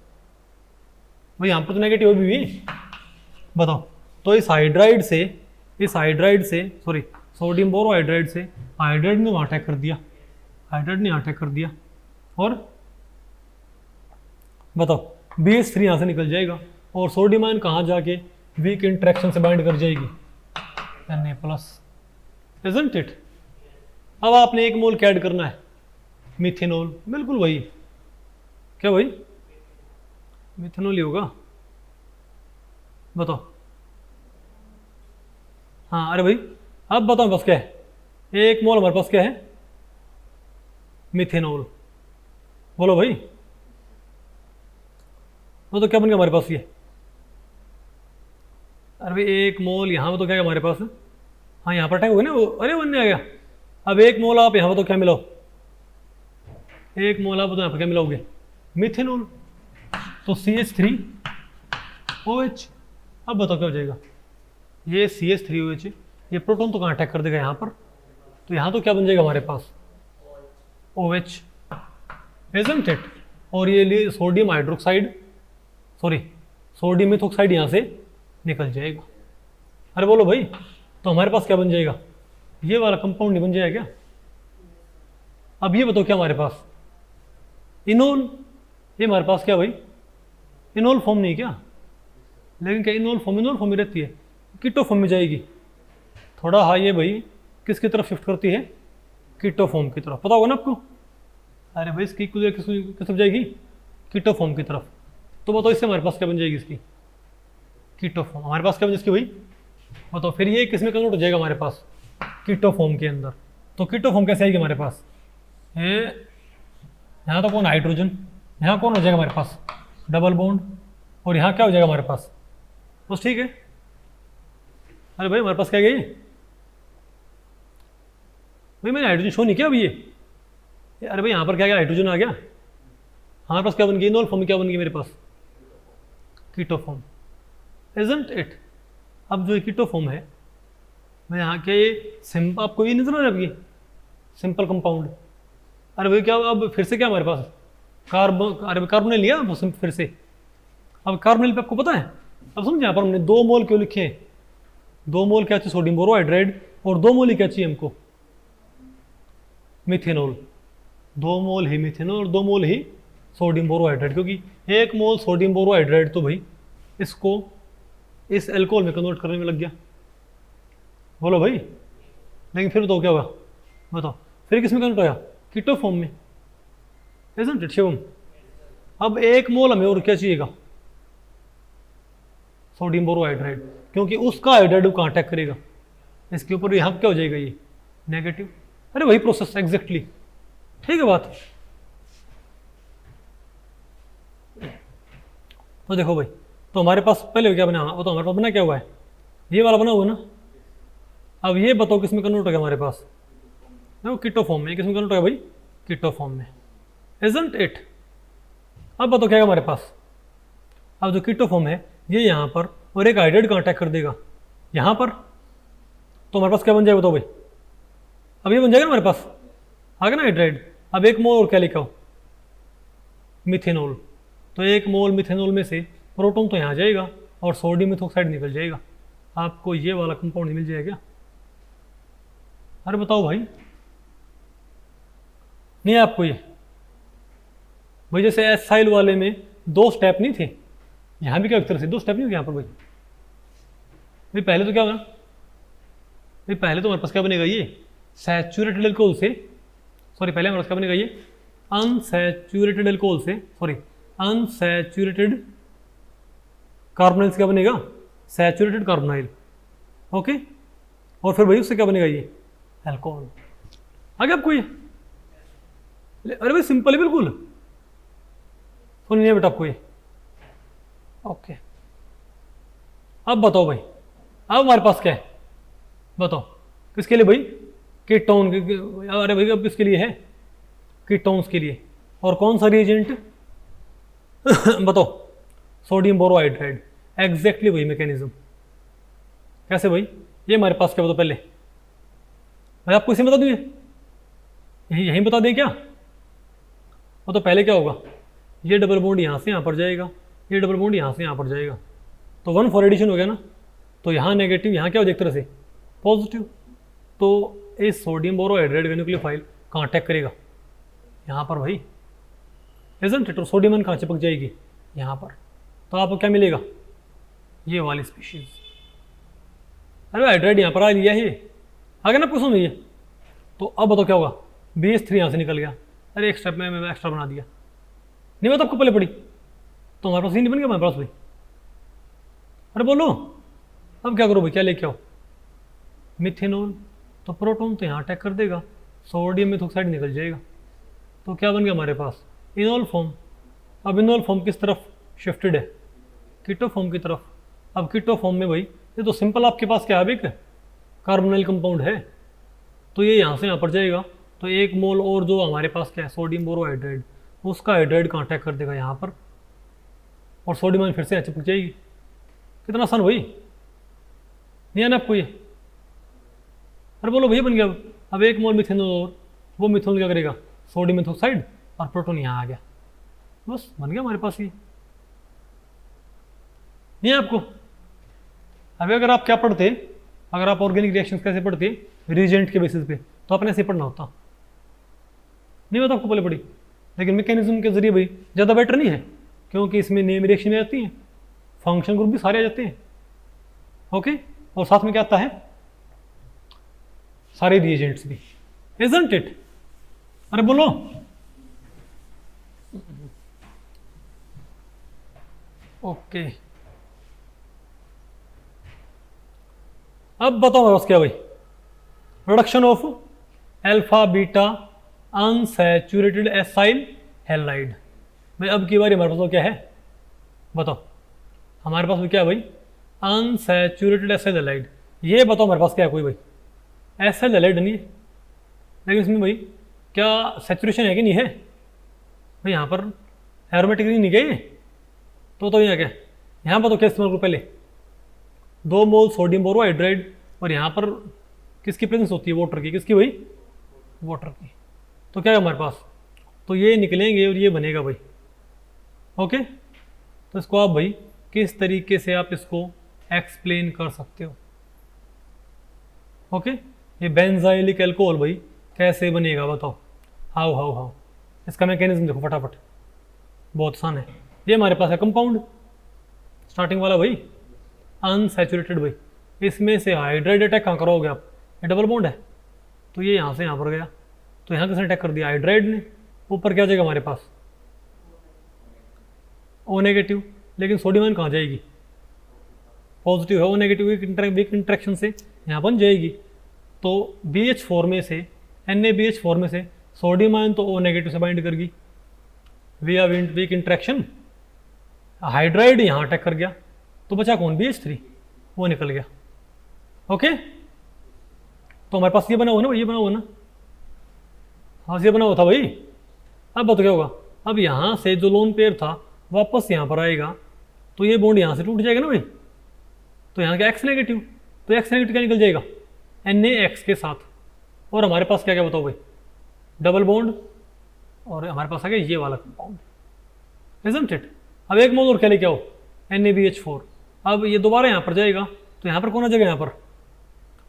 A: भाई, यहाँ पर तो नेगेटिव भी, बताओ। तो इस हाइड्राइड से सॉरी सोडियम बोरोहाइड्राइड से हाइड्राइड ने वहाँ अटैक कर दिया, हाइड्राइड ने अटैक कर दिया, और बताओ BH3 यहाँ से निकल जाएगा, और सोडियम आयन कहाँ जाके वीक इंट्रैक्शन से बाइंड कर जाएगी Na+, इजंट इट। अब आपने एक मोल क्या ऐड करना है, मिथेनॉल, बिल्कुल वही, क्या भाई, मिथेनॉल ही होगा, बताओ। हाँ अरे भाई अब बताओ बस क्या है, एक मोल हमारे पास क्या है, मिथेनॉल, बोलो भाई। वो तो क्या बन गया हमारे पास ये, अरे भाई एक मोल यहाँ में तो क्या है हमारे पास, हाँ यहाँ पर अटैक हो गया ना वो, अरे बनने आ गया। अब एक मोल आप यहाँ पर तो क्या मिलाओ, एक मोल आप तो यहाँ पर क्या मिलाओगे, मिथेनॉल, तो CH3OH। अब बताओ क्या हो जाएगा, ये CH3OH, ये प्रोटॉन तो कहाँ अटैक कर देगा यहाँ पर, तो यहाँ तो क्या बन जाएगा हमारे पास OH, isn't it? और ये लिए sodium hydroxide, sorry sodium methoxide यहाँ से निकल जाएगा। अरे बोलो भाई, तो हमारे पास क्या बन जाएगा, ये वाला कंपाउंड नहीं बन जाएगा क्या। अब ये बताओ क्या हमारे पास, इनोल, ये हमारे पास क्या भाई, इनोल फॉर्म नहीं क्या, लेकिन क्या इनोल फॉर्म में रहती है, कीटो फॉर्म में जाएगी। थोड़ा हाँ ये भाई किसकी तरफ शिफ्ट करती है, कीटो फॉर्म की तरफ, पता होगा ना आपको। अरे भाई इसकी किस तरफ जाएगी, कीटो फॉर्म की तरफ। तो बताओ इससे हमारे पास क्या बन जाएगी इसकी, कीटो फॉर्म। हमारे पास क्या बन जाएगी भाई, बताओ फिर ये किस में कन्वर्ट हो जाएगा हमारे पास, कीटो फॉर्म के अंदर। तो कीटो फॉर्म कैसे आएगी हमारे पास, ये यहाँ तो कौन हाइड्रोजन, यहाँ कौन हो जाएगा हमारे पास डबल बॉन्ड, और यहाँ क्या हो जाएगा हमारे पास, बस ठीक है। अरे भाई हमारे पास क्या गया ये भाई, मैंने हाइड्रोजन शो नहीं किया अभी ये। अरे भाई यहाँ पर क्या गया, हाइड्रोजन आ गया, हमारे पास क्या बन गई, इनोल फॉर्म में क्या बन गई मेरे पास, कीटो फॉर्म, isn't it? अब जो कीटो फॉर्म है, मैं यहाँ के सिंपल, आपको ये नजर आ रहा है ये सिंपल कंपाउंड। अरे भाई क्या अब फिर से क्या हमारे पास कार्बन, अरे कार्बोनिल लिया फिर से। अब कार्बोनिल पे आपको पता है, अब समझे यहाँ पर हमने 2 मोल क्यों लिखे हैं, 2 मोल क्या चाहिए सोडियम बोरोहाइड्राइड, और 2 मोल ही क्या चाहिए हमको, मिथेनॉल। 2 मोल ही मिथेनॉल और 2 मोल ही सोडियम बोरोहाइड्राइड, क्योंकि 1 मोल सोडियम बोरोहाइड्राइड तो भाई इसको इस एल्कोहल में कन्वर्ट करने में लग गया। बोलो भाई, लेकिन फिर बताओ क्या होगा, बताओ फिर किस में कन्वर्ट होगा, कीटो फॉर्म में, isn't it शिवम। अब 1 मोल हमें और क्या चाहिएगा, सोडियम बोरोहाइड्राइड, क्योंकि उसका हाइड्राइड कहाँ अटैक करेगा, इसके ऊपर, यहाँ क्या हो जाएगा ये नेगेटिव। अरे वही प्रोसेस एग्जैक्टली, ठीक है बात। तो देखो भाई, तो हमारे पास पहले क्या बना, वो तो हमारे पास बना क्या हुआ है, ये वाला बना हुआ ना। अब ये बताओ किस में कन्वर्ट हो गया हमारे पास, देखो कीटो फॉर्म में, किस में कन्वर्ट हो गया भाई, कीटो फॉर्म में, isn't it? अब बताओ क्या है हमारे पास, अब जो कीटो फॉर्म है ये यहाँ पर, और एक हाइड्राइड कहाँ अटैक कर देगा यहाँ पर, तो हमारे पास क्या बन जाएगा बताओ भाई, अब ये बन जाएगा ना हमारे पास, आ गया ना हाइड्राइड। अब 1 मोल और क्या लिखा हो, मिथेनॉल, तो 1 मोल मिथेनॉल में से प्रोटॉन तो यहाँ जाएगा और सोडियम मिथॉक्साइड निकल जाएगा, आपको ये वाला कंपाउंड मिल जाएगा। अरे बताओ भाई, नहीं है आपको ये भाई, जैसे एसाइल वाले में 2 स्टेप नहीं थे, यहाँ भी क्या एक तरह से 2 स्टेप नहीं हो यहाँ पर भाई। भाई पहले तो क्या होगा भाई, पहले तो हमारे पास क्या बनेगा ये सैचुरेटेड एल्कोहल से, सॉरी पहले हमारे पास क्या बनेगा ये अनसैचुरेटेड एल्कोहल से, सॉरी अनसैचुरेटेड कार्बोनाइल से क्या बनेगा, सैचुरेटेड कार्बोनाइल, ओके। और फिर भाई उससे क्या बनेगा ये एल्कोहल, आ गया आपको ये। अरे भाई सिंपल है बिल्कुल, सुनिए बेटा आपको ये, ओके। अब बताओ भाई, अब हमारे पास क्या है बताओ, किसके लिए भाई, कीटोन, अरे भाई अब किसके लिए है, कीटोन्स के लिए। और कौन सा रिएजेंट बताओ, सोडियम बोरोहाइड्राइड, एग्जैक्टली वही मैकेनिज्म। कैसे भाई, ये हमारे पास क्या बताओ पहले, मैं आपको इसे बता दूँ, यहीं बता दें क्या, वो तो पहले क्या होगा, ये डबल बॉन्ड यहाँ से यहाँ पर जाएगा, ये डबल बॉन्ड यहाँ से यहाँ पर जाएगा, तो 1 फॉर एडिशन हो गया ना, तो यहाँ नेगेटिव, यहाँ क्या हो जाए एक तरह से पॉजिटिव। तो इस सोडियम बोरोहाइड्राइड का न्यूक्लियोफाइल कहाँ अटैक करेगा, यहाँ पर भाई, isn't it? और सोडियम आयन कहाँ चिपक जाएगी यहाँ पर, तो आपको क्या मिलेगा, ये वाली स्पीशीज। अरे हाइड्राइड यहाँ पर आ लिया है, आ गया ना आपको समझ ये। तो अब बताओ क्या होगा, BH3 यहाँ से निकल गया, अरे एक स्टेप में मैं एक्स्ट्रा बना दिया, नहीं बता आपको पहले पड़ी, तो हमारे पास ही नहीं बन गया हमारे पास भाई। अरे बोलो अब क्या करो भाई, क्या लेके आओ, मिथेनॉल, तो प्रोटॉन तो यहाँ अटैक कर देगा, सोडियम मिथॉक्साइड निकल जाएगा, तो क्या बन गया हमारे पास इनोल फॉर्म। अब इनोल फॉर्म किस तरफ शिफ्टेड है, कीटो फॉर्म की तरफ। अब कीटो फॉर्म में भाई ये तो सिंपल, आपके पास क्या है, कार्बोनाइल कंपाउंड है, तो ये यहाँ से यहाँ पर जाएगा, तो 1 मोल और जो हमारे पास क्या है सोडियम बोरोहाइड्राइड, उसका हाइड्राइड का अटैक कर देगा यहाँ पर, और सोडियम आयन फिर से यहाँ चिपक जाएगी। कितना आसान भाई, नहीं है ना आपको ये? अरे बोलो भैया बन गया। अब 1 मोल मिथेनॉल और वो मिथेनॉल क्या करेगा, सोडियम मेथोक्साइड, और प्रोटॉन यहाँ आ गया, बस बन गया हमारे पास ये। नहीं है आपको? अभी अगर आप क्या पढ़ते, अगर आप ऑर्गेनिक रिएक्शंस कैसे पढ़ते रिएजेंट के बेसिस पे, तो आपने ऐसे पढ़ना होता, नहीं होता आपको पहले पढ़ी। लेकिन मैकेनिज्म के जरिए भाई ज़्यादा बेटर नहीं है, क्योंकि इसमें नेम रिएक्शन आ जाती हैं, फंक्शन ग्रुप भी सारे आ जाते हैं, ओके, और साथ में क्या आता है, सारे रिएजेंट्स भी, इजंट इट? अरे बोलो। ओके, अब बताओ मेरे पास क्या भाई, production of alpha beta unsaturated acyl halide. भाई अब की बारी हमारे पास वो क्या है बताओ, हमारे पास वो क्या है भाई, अनसैचुरेटेड एसाइल हैलाइड। ये बताओ हमारे पास क्या है कोई भाई, एसाइल हैलाइड नहीं है, लेकिन इसमें भाई क्या सैचुरेशन है कि नहीं है भाई, यहाँ पर एरोमेटिक नहीं गए, तो यहाँ क्या, यहाँ पर तो क्या इस्तेमाल करो पहले, 2 मोल सोडियम बोरोहाइड्राइड, और यहाँ पर किसकी प्रेजेंस होती है, वाटर की, किसकी भाई, वाटर की। तो क्या है हमारे पास, तो ये निकलेंगे और ये बनेगा भाई, ओके। तो इसको आप भाई किस तरीके से आप इसको एक्सप्लेन कर सकते हो, ओके। ये बेंजाइलिक अल्कोहल भाई कैसे बनेगा बताओ, हाउ हाउ हाउ, इसका मैकेनिज्म देखो फटाफट, बहुत आसान है। ये हमारे पास है कंपाउंड स्टार्टिंग वाला भाई, अनसैचुरेटेड भाई, इसमें से हाइड्राइड अटैक कहाँ करोगे आप, ये डबल बॉन्ड है, तो ये यहाँ से यहाँ पर गया, तो यहाँ किसने अटैक कर दिया, हाइड्राइड ने। ऊपर क्या जाएगा हमारे पास, ओ नेगेटिव, लेकिन सोडियम आयन कहाँ जाएगी, पॉजिटिव है, ओ नेगेटिव वीक इंट्रैक्शन से यहाँ बन जाएगी, तो BH4 में से NaBH4 में से सोडियम आयन तो ओ नेगेटिव से बाइंड करगी विया वीक इंट्रैक्शन, हाइड्राइड यहाँ अटैक कर गया, तो बचा कौन, BH3, वो निकल गया, ओके। तो हमारे पास ये बना हुआ ना, ये बना हुआ ना, हाँ ये बना हुआ था भाई। अब बताओ क्या होगा, अब यहाँ से जो लोन पेयर था वापस यहाँ पर आएगा, तो ये बॉन्ड यहाँ से टूट जाएगा ना भाई, तो यहाँ क्या X नेगेटिव, तो X नेगेटिव क्या निकल जाएगा, NaX के साथ, और हमारे पास क्या क्या बताओ भाई, डबल बॉन्ड, और हमारे पास आ गया ये वाला कंपाउंड, इजंट इट? अब 1 मोल और क्या लेके आओ, NaBH4, अब ये दोबारा यहाँ पर जाएगा, तो यहाँ पर कौन आ जाएगा, यहाँ पर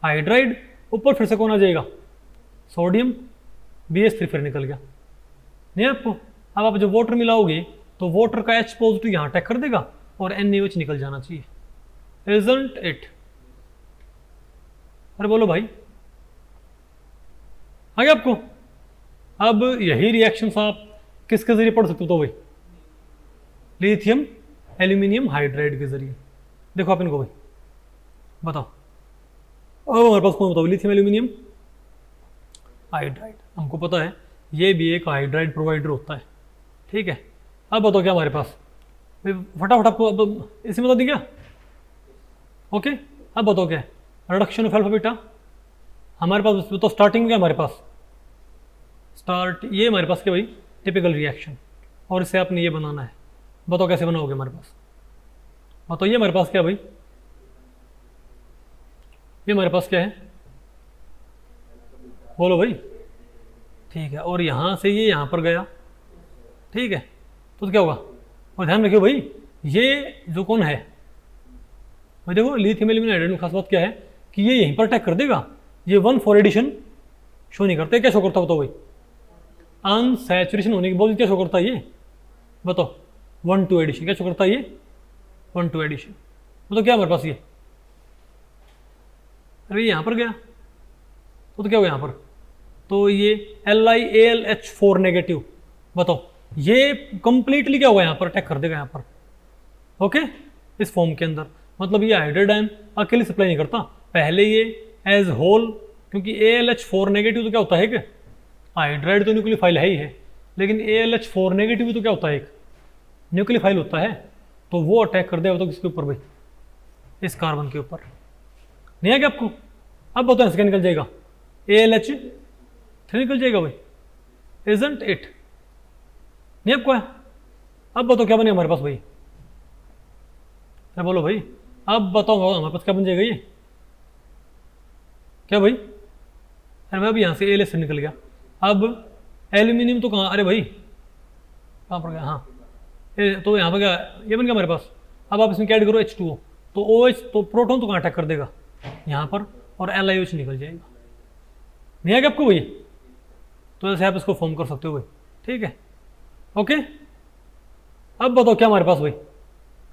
A: हाइड्राइड, ऊपर फिर से कौन आ जाएगा, सोडियम, BH3 फिर निकल गया, नहीं आपको? अब आप जब वाटर मिलाओगे तो वाटर का H पॉजिटिव यहाँ अटैक कर देगा और NaOH निकल जाना चाहिए, इजंट इट? अरे बोलो भाई, आ गया आपको? अब यही रिएक्शंस आप किसके जरिए पढ़ सकते हो, तो भाई लिथियम एल्यूमिनियम हाइड्राइड के जरिए। देखो आप इनको भाई बताओ, अब हमारे पास कौन बताओ, लिथियम एल्यूमिनियम हाइड्राइड, हमको पता है ये भी एक हाइड्राइड प्रोवाइडर होता है, ठीक है। अब बताओ क्या हमारे पास, फटाफट आपको अब इसी में बता दी क्या, ओके। अब बताओ क्या है, रिडक्शन ऑफ अल्फा बीटा, हमारे पास तो स्टार्टिंग में क्या हमारे पास, स्टार्ट ये हमारे पास क्या भाई, टिपिकल रिएक्शन, और इससे आपने ये बनाना है, बताओ कैसे बनाओगे हमारे पास, बताओ। ये हमारे पास क्या भाई, ये हमारे पास क्या है, बोलो भाई, ठीक है। और यहाँ से ये यहाँ पर गया, ठीक है, तो क्या होगा, और ध्यान रखियो भाई, ये जो कौन है भाई, देखो लिथियम एल्यूमिनियम हाइड्राइड में खास बात क्या है कि ये यहीं पर अटैक कर देगा, ये 1,4 एडिशन शो नहीं करते, क्या शो करता बताओ भाई, अनसैचुरेशन होने के बाद क्या शो करता है ये बताओ, 1,2 एडिशन, क्या शो करता है ये 1,2 एडिशन, मतलब क्या हमारे पास ये, अरे यहाँ पर गया, तो क्या होगा यहाँ पर, तो ये LiAlH4 नेगेटिव, बताओ ये कंप्लीटली क्या होगा यहाँ पर अटैक कर देगा यहाँ पर, ओके, इस फॉर्म के अंदर। मतलब ये हाइड्राइड आयन अकेले सप्लाई नहीं करता, पहले ये एज होल, क्योंकि AlH4 नेगेटिव तो क्या होता है कि हाइड्राइड तो न्यूक्लियोफाइल है ही है, लेकिन AlH4 नेगेटिव तो क्या होता है, एक न्यूक्लियोफाइल होता है, तो वो अटैक कर देगा तो किसके ऊपर भाई, इस कार्बन के ऊपर, नहीं है क्या आपको? अब बताओ इसका निकल जाएगा, AlH3 निकल जाएगा भाई, इजंट इट? नहीं आपको है? अब बताओ क्या बने हमारे पास भाई, क्या बोलो भाई, अब बताओ हमारे पास क्या बन जाएगा ये, क्या भाई? अरे भाई अब यहाँ से AlH3 निकल गया, अब एल्यूमिनियम तो कहाँ, अरे भाई कहाँ पर गया, हाँ तो यहाँ पर क्या, ये बन गया हमारे पास। अब आप इसमें क्या ऐड करो, H2O, तो OH तो प्रोटॉन तो कहाँ अटैक कर देगा, यहाँ पर, और LiOH निकल जाएगा। नहीं आएगा आपको भाई? तो ऐसे आप इसको फॉर्म कर सकते हो भाई, ठीक है, ओके। अब बताओ क्या हमारे पास भाई,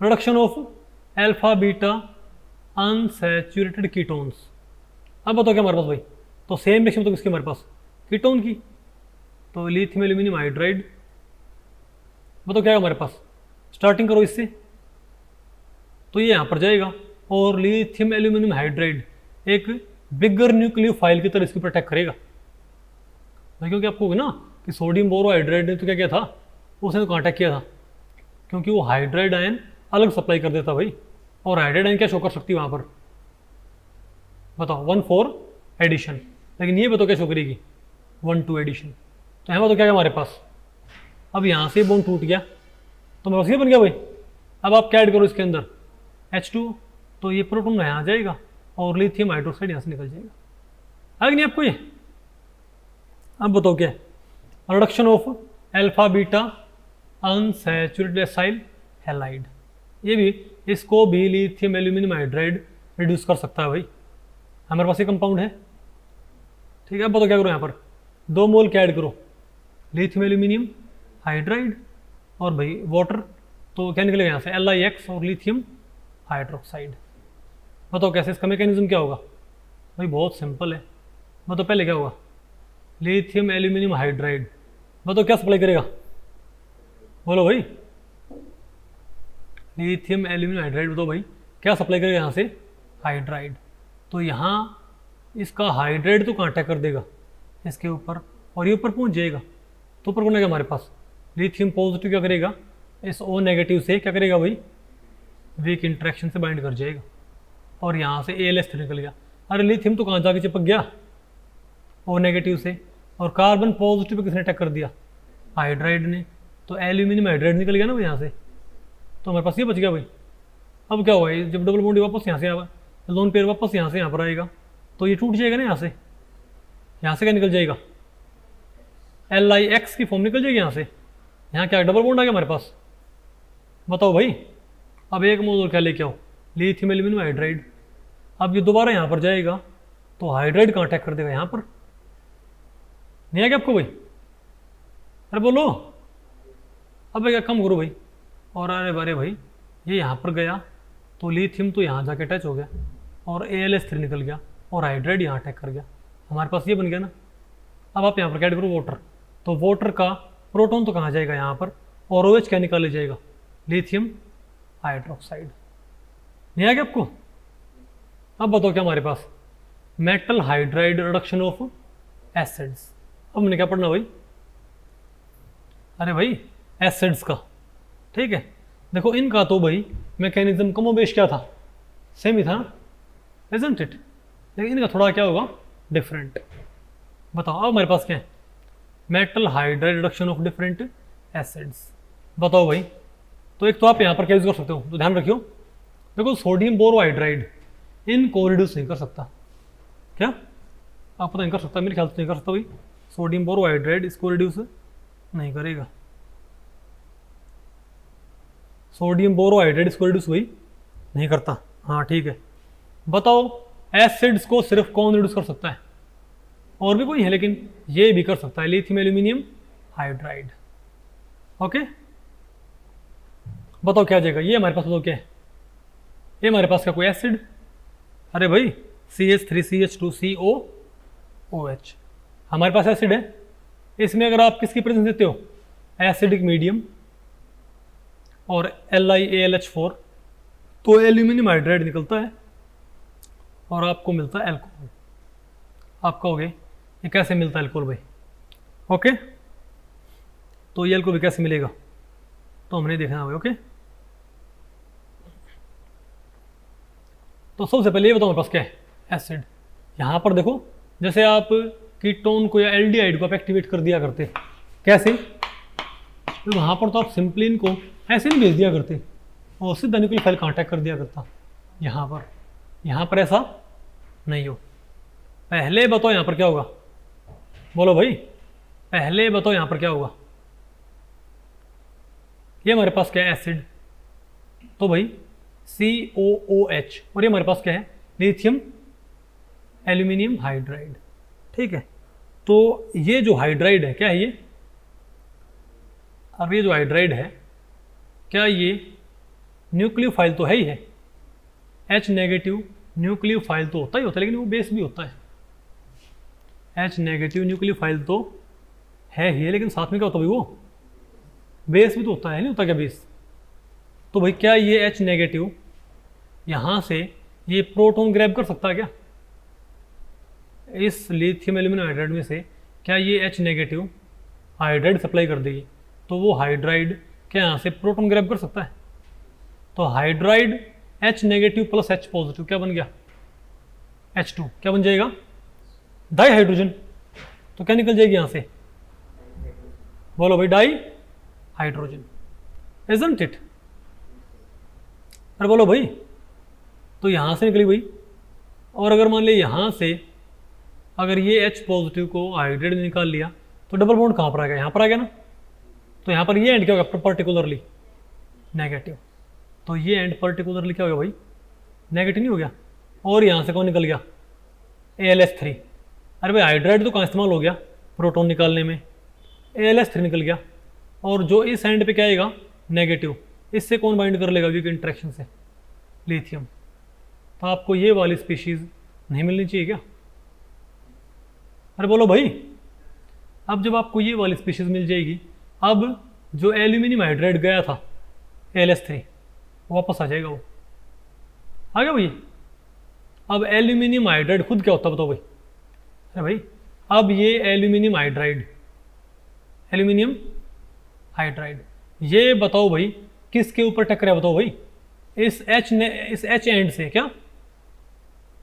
A: reduction of alpha beta unsaturated ketones. अब बताओ क्या हमारे पास भाई, तो सेम रिएक्शन तो किसकी हमारे पास, कीटोन की, तो लिथियम एल्यूमिनियम हाइड्राइड। बताओ क्या है हमारे पास, स्टार्टिंग करो इससे, तो ये यहाँ पर जाएगा और लिथियम एल्यूमिनियम हाइड्राइड एक बिगर न्यूक्लियोफाइल की तरह इसके ऊपर अटैक करेगा भाई, क्योंकि आपको ना कि सोडियम बोरोहाइड्राइड ने तो क्या किया था, उसने तो कहाँ अटैक किया था, क्योंकि वो हाइड्राइड आयन अलग सप्लाई कर देता भाई, और हाइड्राइड आयन क्या शो कर सकती है वहाँ पर, बताओ 1,4 एडिशन, लेकिन ये बताओ क्या शो करेगी 1,2 एडिशन। तो यहाँ बताओ क्या है हमारे पास, अब यहाँ से बॉन्ड टूट गया, तो मेरे पास ये बन गया भाई। अब आप क्या ऐड करो इसके अंदर, H2, तो ये प्रोटॉन यहाँ आ जाएगा और लिथियम हाइड्रोक्साइड यहाँ से निकल जाएगा। आगे नहीं आपको ये? अब बताओ क्या, reduction of alpha beta unsaturated acyl halide, ये भी, इसको भी लिथियम एल्यूमिनियम हाइड्राइड रिड्यूस कर सकता है भाई, हमारे पास ये कंपाउंड है, ठीक है। अब बताओ क्या करो, यहाँ पर 2 मोल क्या ऐड करो, लिथियम एल्यूमिनियम हाइड्राइड और भाई वाटर, तो क्या निकलेगा यहाँ से LiX और लिथियम हाइड्रोक्साइड। बताओ कैसे, इसका मैकेनिज्म क्या होगा भाई, बहुत सिंपल है। बताओ पहले क्या होगा, लिथियम एल्यूमिनियम हाइड्राइड, बताओ क्या सप्लाई करेगा, बोलो भाई, लिथियम एल्यूमिनियम हाइड्राइड, बताओ भाई क्या सप्लाई करेगा यहाँ से, हाइड्राइड। तो यहाँ इसका हाइड्राइड तो कहाँ अटैक कर देगा, इसके ऊपर, और ये ऊपर पहुँच जाएगा, तो ऊपर बनेगा हमारे पास लिथियम पॉजिटिव क्या करेगा, इस O नेगेटिव से क्या करेगा भाई, वीक इंट्रैक्शन से बाइंड कर जाएगा, और यहाँ से AlH3 निकल गया। अरे लिथियम तो कहाँ जाके चिपक गया, O नेगेटिव से, और कार्बन पॉजिटिव पे किसने अटैक कर दिया, हाइड्राइड ने, तो एल्यूमिनियम हाइड्राइड निकल गया ना भाई यहाँ से, तो हमारे पास ये बच गया भाई। अब क्या हुआ, जब डबल बॉन्ड वापस यहाँ से आएगा, लोन पेयर वापस यहाँ से यहाँ पर आएगा, तो ये टूट जाएगा ना यहाँ से क्या निकल जाएगा, LiX की फॉर्म निकल जाएगी यहाँ से, यहाँ क्या डबल बॉन्ड आ गया हमारे पास। बताओ भाई, अब एक मोल और क्या लेके आओ, लिथियम एल्यूमिनियम हाइड्राइड। अब ये दोबारा यहाँ पर जाएगा, तो हाइड्राइड कहाँ अटैक कर देगा, यहाँ पर। नहीं आ गया आपको भाई, अरे बोलो, अब क्या कम करो भाई, और अरे भाई ये यहाँ पर गया, तो लिथियम तो यहाँ जाके अटैच हो गया, और AlH3 निकल गया, और हाइड्राइड यहाँ अटैक कर गया, हमारे पास ये बन गया ना। अब आप यहाँ पर क्या करो, वाटर, तो वाटर का प्रोटॉन तो कहाँ जाएगा यहाँ पर, और OH क्या निकाले जाएगा, लिथियम हाइड्रोक्साइड। नहीं आ गया आपको? अब बताओ क्या हमारे पास, metal hydride reduction of acids. अब हमने क्या पढ़ना भाई, अरे भाई एसिड्स का, ठीक है। देखो इनका तो भाई मैकेनिज्म कमोबेश क्या था, सेम ही था ना, इजंट इट, लेकिन इनका थोड़ा क्या होगा, डिफरेंट। बताओ अब हमारे पास क्या है, metal hydride reduction of different acids. बताओ भाई, तो एक तो आप यहाँ पर क्या यूज कर सकते हो, तो ध्यान रखियो, देखो सोडियम बोरोहाइड्राइड इनको रिड्यूस नहीं कर सकता, क्या आप पता नहीं कर सकता, मेरे ख्याल से नहीं कर सकता भाई, सोडियम बोरोहाइड्राइड इसको रिड्यूस नहीं करेगा, सोडियम बोरोहाइड्राइड इसको रिड्यूस भाई नहीं करता, हाँ ठीक है। बताओ एसिड्स को सिर्फ कौन रिड्यूस कर सकता है, और भी कोई है, लेकिन ये भी कर सकता है, लिथियम एल्यूमिनियम हाइड्राइड, ओके। बताओ क्या आ जाएगा, ये हमारे पास बताओ क्या है, ये हमारे पास का कोई एसिड, अरे भाई CH3CH2COOH हमारे पास एसिड है। इसमें अगर आप किसकी प्रेजेंस देते हो, एसिडिक मीडियम और LiAlH4, तो एल्यूमिनियम हाइड्राइड निकलता है और आपको मिलता है एल्कोहल। आप कहोगे ये कैसे मिलता है एल्कोहल भाई, ओके, तो ये एल्कोहल कैसे मिलेगा, तो हमने देखना होगा, ओके। तो सबसे पहले ये बताओ मेरे पास क्या है, एसिड, यहाँ पर देखो, जैसे आप कीटोन को या एल्डिहाइड को आप एक्टिवेट कर दिया करते, कैसे? तो वहाँ पर तो आप सिंपली इनको ऐसे नहीं भेज दिया करते और सीधा न्यूक्लियोफाइल कांटेक्ट कर दिया करता। यहाँ पर ऐसा नहीं हो। पहले बताओ यहाँ पर क्या होगा, बोलो भाई, पहले बताओ यहाँ पर क्या होगा। ये हमारे पास क्या है, एसिड, तो भाई COOH, और ये हमारे पास क्या है, लिथियम एल्यूमिनियम हाइड्राइड। ठीक है, तो ये जो हाइड्राइड है क्या है ये, अब ये जो हाइड्राइड है क्या ये न्यूक्लियोफाइल तो है ही है, H नेगेटिव न्यूक्लियोफाइल तो होता ही होता है, लेकिन वो बेस भी होता है। H नेगेटिव न्यूक्लियोफाइल तो है ही है, लेकिन साथ में क्या होता है भाई, वो बेस भी तो होता है, नहीं होता क्या बेस? तो भाई क्या ये H नेगेटिव यहाँ से ये प्रोटॉन ग्रैब कर सकता है क्या? इस लिथियम एल्यूमिनियम हाइड्राइड में से क्या ये H नेगेटिव हाइड्राइड सप्लाई कर देगी, तो वो हाइड्राइड क्या यहाँ से प्रोटॉन ग्रैब कर सकता है? तो hydride H negative plus H positive क्या बन गया, H2, क्या बन जाएगा, डाई हाइड्रोजन। तो क्या निकल जाएगी यहाँ से, बोलो भाई, डाई हाइड्रोजन, इजंट इट? अरे बोलो भाई, तो यहाँ से निकली भाई। और अगर मान लिया यहाँ से अगर ये H पॉजिटिव को हाइड्राइड निकाल लिया तो डबल बॉन्ड कहाँ पर आ गया, यहाँ पर आ गया ना। तो यहाँ पर ये एंड क्या होगा, पर्टिकुलरली नेगेटिव। तो ये एंड पर्टिकुलरली क्या हो गया भाई, नेगेटिव नहीं हो गया। और यहाँ से कौन निकल गया, ALS3। अरे भाई हाइड्राइड तो कहाँ इस्तेमाल हो गया, प्रोटॉन निकालने में, ALS3 निकल गया। और जो इस एंड पे क्या आएगा, नेगेटिव, इससे कौन बाइंड कर लेगा वीक इंट्रैक्शन से, लिथियम। तो आपको ये वाली स्पीशीज नहीं मिलनी चाहिए क्या? अरे बोलो भाई, अब जब आपको ये वाली स्पीशीज मिल जाएगी, अब जो एल्यूमिनियम हाइड्राइड गया था ALS3 वापस आ जाएगा, वो आ गया भाई। अब एल्यूमिनियम हाइड्राइड खुद क्या होता है बताओ भाई? अरे भाई, अब ये एल्यूमिनियम हाइड्राइड, एल्यूमिनियम हाइड्राइड, ये बताओ भाई किसके ऊपर टकरा है, बताओ भाई, इस H एंड से क्या?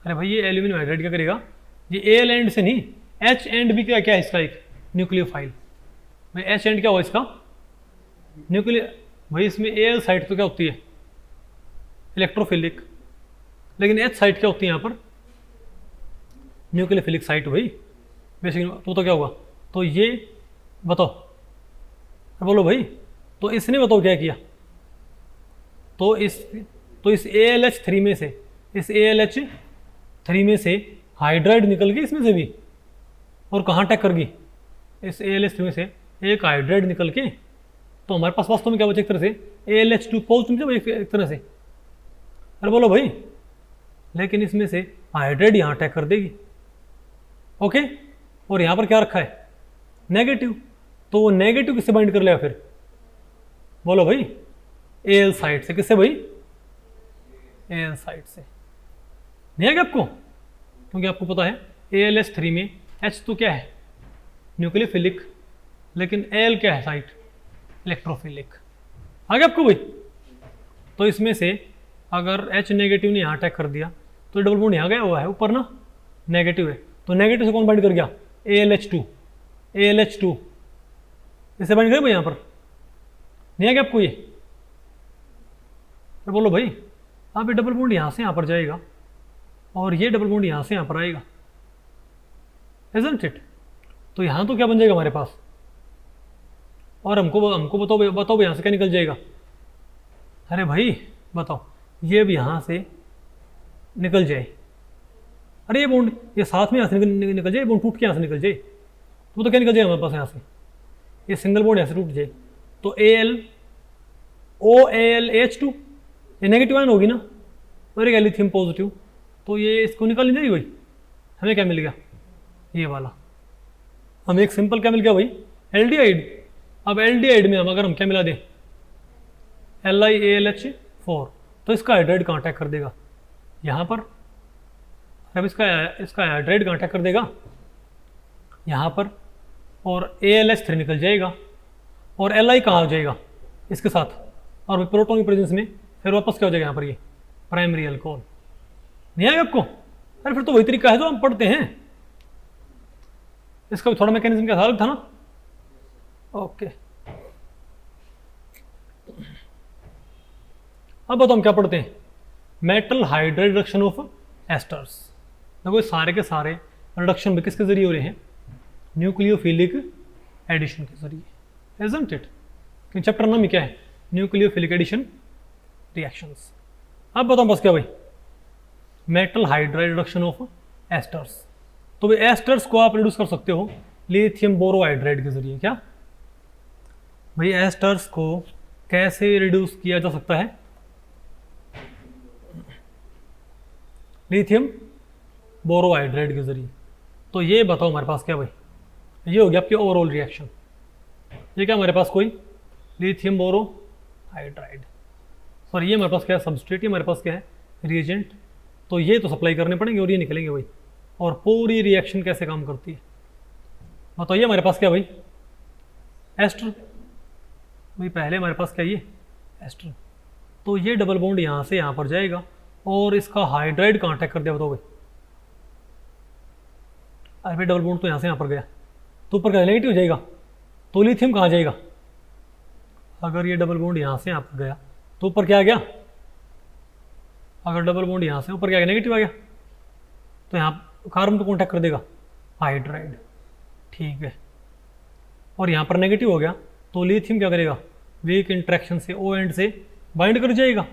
A: अरे भाई ये एल्यूमिनियम हाइड्राइड क्या करेगा, ये Al एंड से नहीं, H एंड भी क्या है इसका, एक न्यूक्लियोफाइल। भाई H एंड क्या हुआ इसका, न्यूक्लियो। भाई इसमें Al साइड तो क्या होती है, इलेक्ट्रोफिलिक, लेकिन H साइड क्या होती है यहाँ पर, न्यूक्लियोफिलिक साइट भाई बेसिक। तो क्या हुआ, तो ये बताओ, बोलो भाई, तो इसने बताओ क्या किया, तो इस ALH3 में से, इस ALH3 में से हाइड्राइड निकल गई इसमें से भी, और कहाँ टक्कर गई, इस ALH3 में से एक हाइड्राइड निकल के, तो हमारे पास वास्तव में क्या बचा एक तरह से, ALH2 पॉजिटिव एक तरह से। अरे बोलो भाई, लेकिन इसमें से हाइड्राइड यहाँ अटैक कर देगी, ओके। और यहाँ पर क्या रखा है, नेगेटिव, तो वो नेगेटिव किससे बाइंड कर लिया फिर, बोलो भाई, Al साइड से। किससे भाई, Al साइड से। नहीं आएगा आपको, क्योंकि आपको पता है ALH3 में H तो क्या है, न्यूक्लियोफिलिक, लेकिन Al क्या है साइट, इलेक्ट्रोफिलिक। आ गया आपको भाई। तो इसमें से अगर H नेगेटिव ने यहाँ अटैक कर दिया तो डबल बॉन्ड यहाँ गया हुआ है ऊपर ना, नेगेटिव है, तो नेगेटिव से कौन बाइंड कर गया, ALH2 इससे बाइंड करे भाई यहाँ पर। नहीं आ गया आपको ये, तो बोलो भाई, अब ये डबल बॉन्ड यहाँ से यहाँ पर जाएगा और ये डबल बॉन्ड यहाँ से यहाँ पर आएगा, इजंट इट? तो यहाँ तो क्या बन जाएगा हमारे पास, और हमको बताओ यहाँ से क्या निकल जाएगा। अरे भाई बताओ, ये भी यहाँ से निकल जाए, अरे ये बॉन्ड ये साथ में यहाँ से निकल जाए, बॉन्ड टूट के यहाँ से निकल जाए, तो क्या निकल जाएगा हमारे पास यहाँ से, ये सिंगल बॉन्ड यहाँ से टूट जाए, तो OALH2 ये नेगेटिव आयन होगी ना, और एक लिथियम पॉजिटिव, तो ये इसको निकाल नहीं जाएगी भाई। हमें क्या मिल गया, ये वाला, हमें एक सिंपल क्या मिल गया भाई, एल्डिहाइड। अब एल्डिहाइड में अगर हम क्या मिला दें, LiAlH4, तो इसका हाइड्राइड कहाँ अटैक कर देगा, यहाँ पर। अब इसका हाइड्राइड कहाँ अटैक कर देगा, यहाँ पर, और ALH3 निकल जाएगा, और Li कहाँ आ जाएगा इसके साथ, और प्रोटॉन की प्रेजेंस में फिर वापस क्या हो जाएगा यहाँ पर, ये प्राइमरी अल्कोहल। नहीं आएगा आपको, अरे फिर तो वही तरीका है जो हम पढ़ते हैं, इसका भी थोड़ा मैकेनिज्म क्या अलग था ना। ओके, अब बताओ हम क्या पढ़ते हैं, metal hydride reduction of esters. देखो सारे के सारे रिडक्शन भी किसके जरिए हो रहे हैं, न्यूक्लियोफिलिक एडिशन के जरिए, इजंट इट। क्योंकि चैप्टर नाम ही क्या है, न्यूक्लियोफिलिक एडिशन रिएक्शंस। अब बताओ बस क्या भाई, metal hydride reduction of esters. तो भाई एस्टर्स को आप रिड्यूस कर सकते हो लिथियम बोरोहाइड्राइड के जरिए। क्या भाई, एस्टर्स को कैसे रिड्यूस किया जा सकता है, लिथियम बोरोहाइड्राइड के जरिए। तो ये बताओ हमारे पास क्या भाई, ये हो गया आपकी ओवरऑल रिएक्शन। ये क्या हमारे पास कोई लिथियम बोरोहाइड्राइड, सॉरी ये हमारे पास क्या है सबस्ट्रेट, ये हमारे पास क्या है रिएजेंट। तो ये तो सप्लाई करने पड़ेंगे और ये निकलेंगे भाई। और पूरी रिएक्शन कैसे काम करती है बताइए, हमारे पास क्या भाई एस्टर, भाई पहले हमारे पास क्या ये एस्टर। तो ये डबल बॉन्ड यहाँ से यहाँ पर जाएगा और इसका हाइड्राइड कहाँ अटैक कर दिया बताओ भाई, अरे भाई डबल बॉन्ड तो यहाँ से यहाँ पर गया, तो ऊपर क्या नेगेटिव हो जाएगा, तो लिथियम कहाँ जाएगा, अगर ये डबल बॉन्ड यहाँ से यहाँ पर गया तो ऊपर क्या आ गया, अगर डबल बॉन्ड यहाँ से ऊपर क्या आ गया नेगेटिव आ गया, तो यहाँ कार्बन को कॉन्टैक्ट कर देगा हाइड्राइड, ठीक है। और यहाँ पर नेगेटिव हो गया तो लिथियम क्या करेगा, वीक इंट्रैक्शन से ओ एंड से बाइंड कर जाएगा।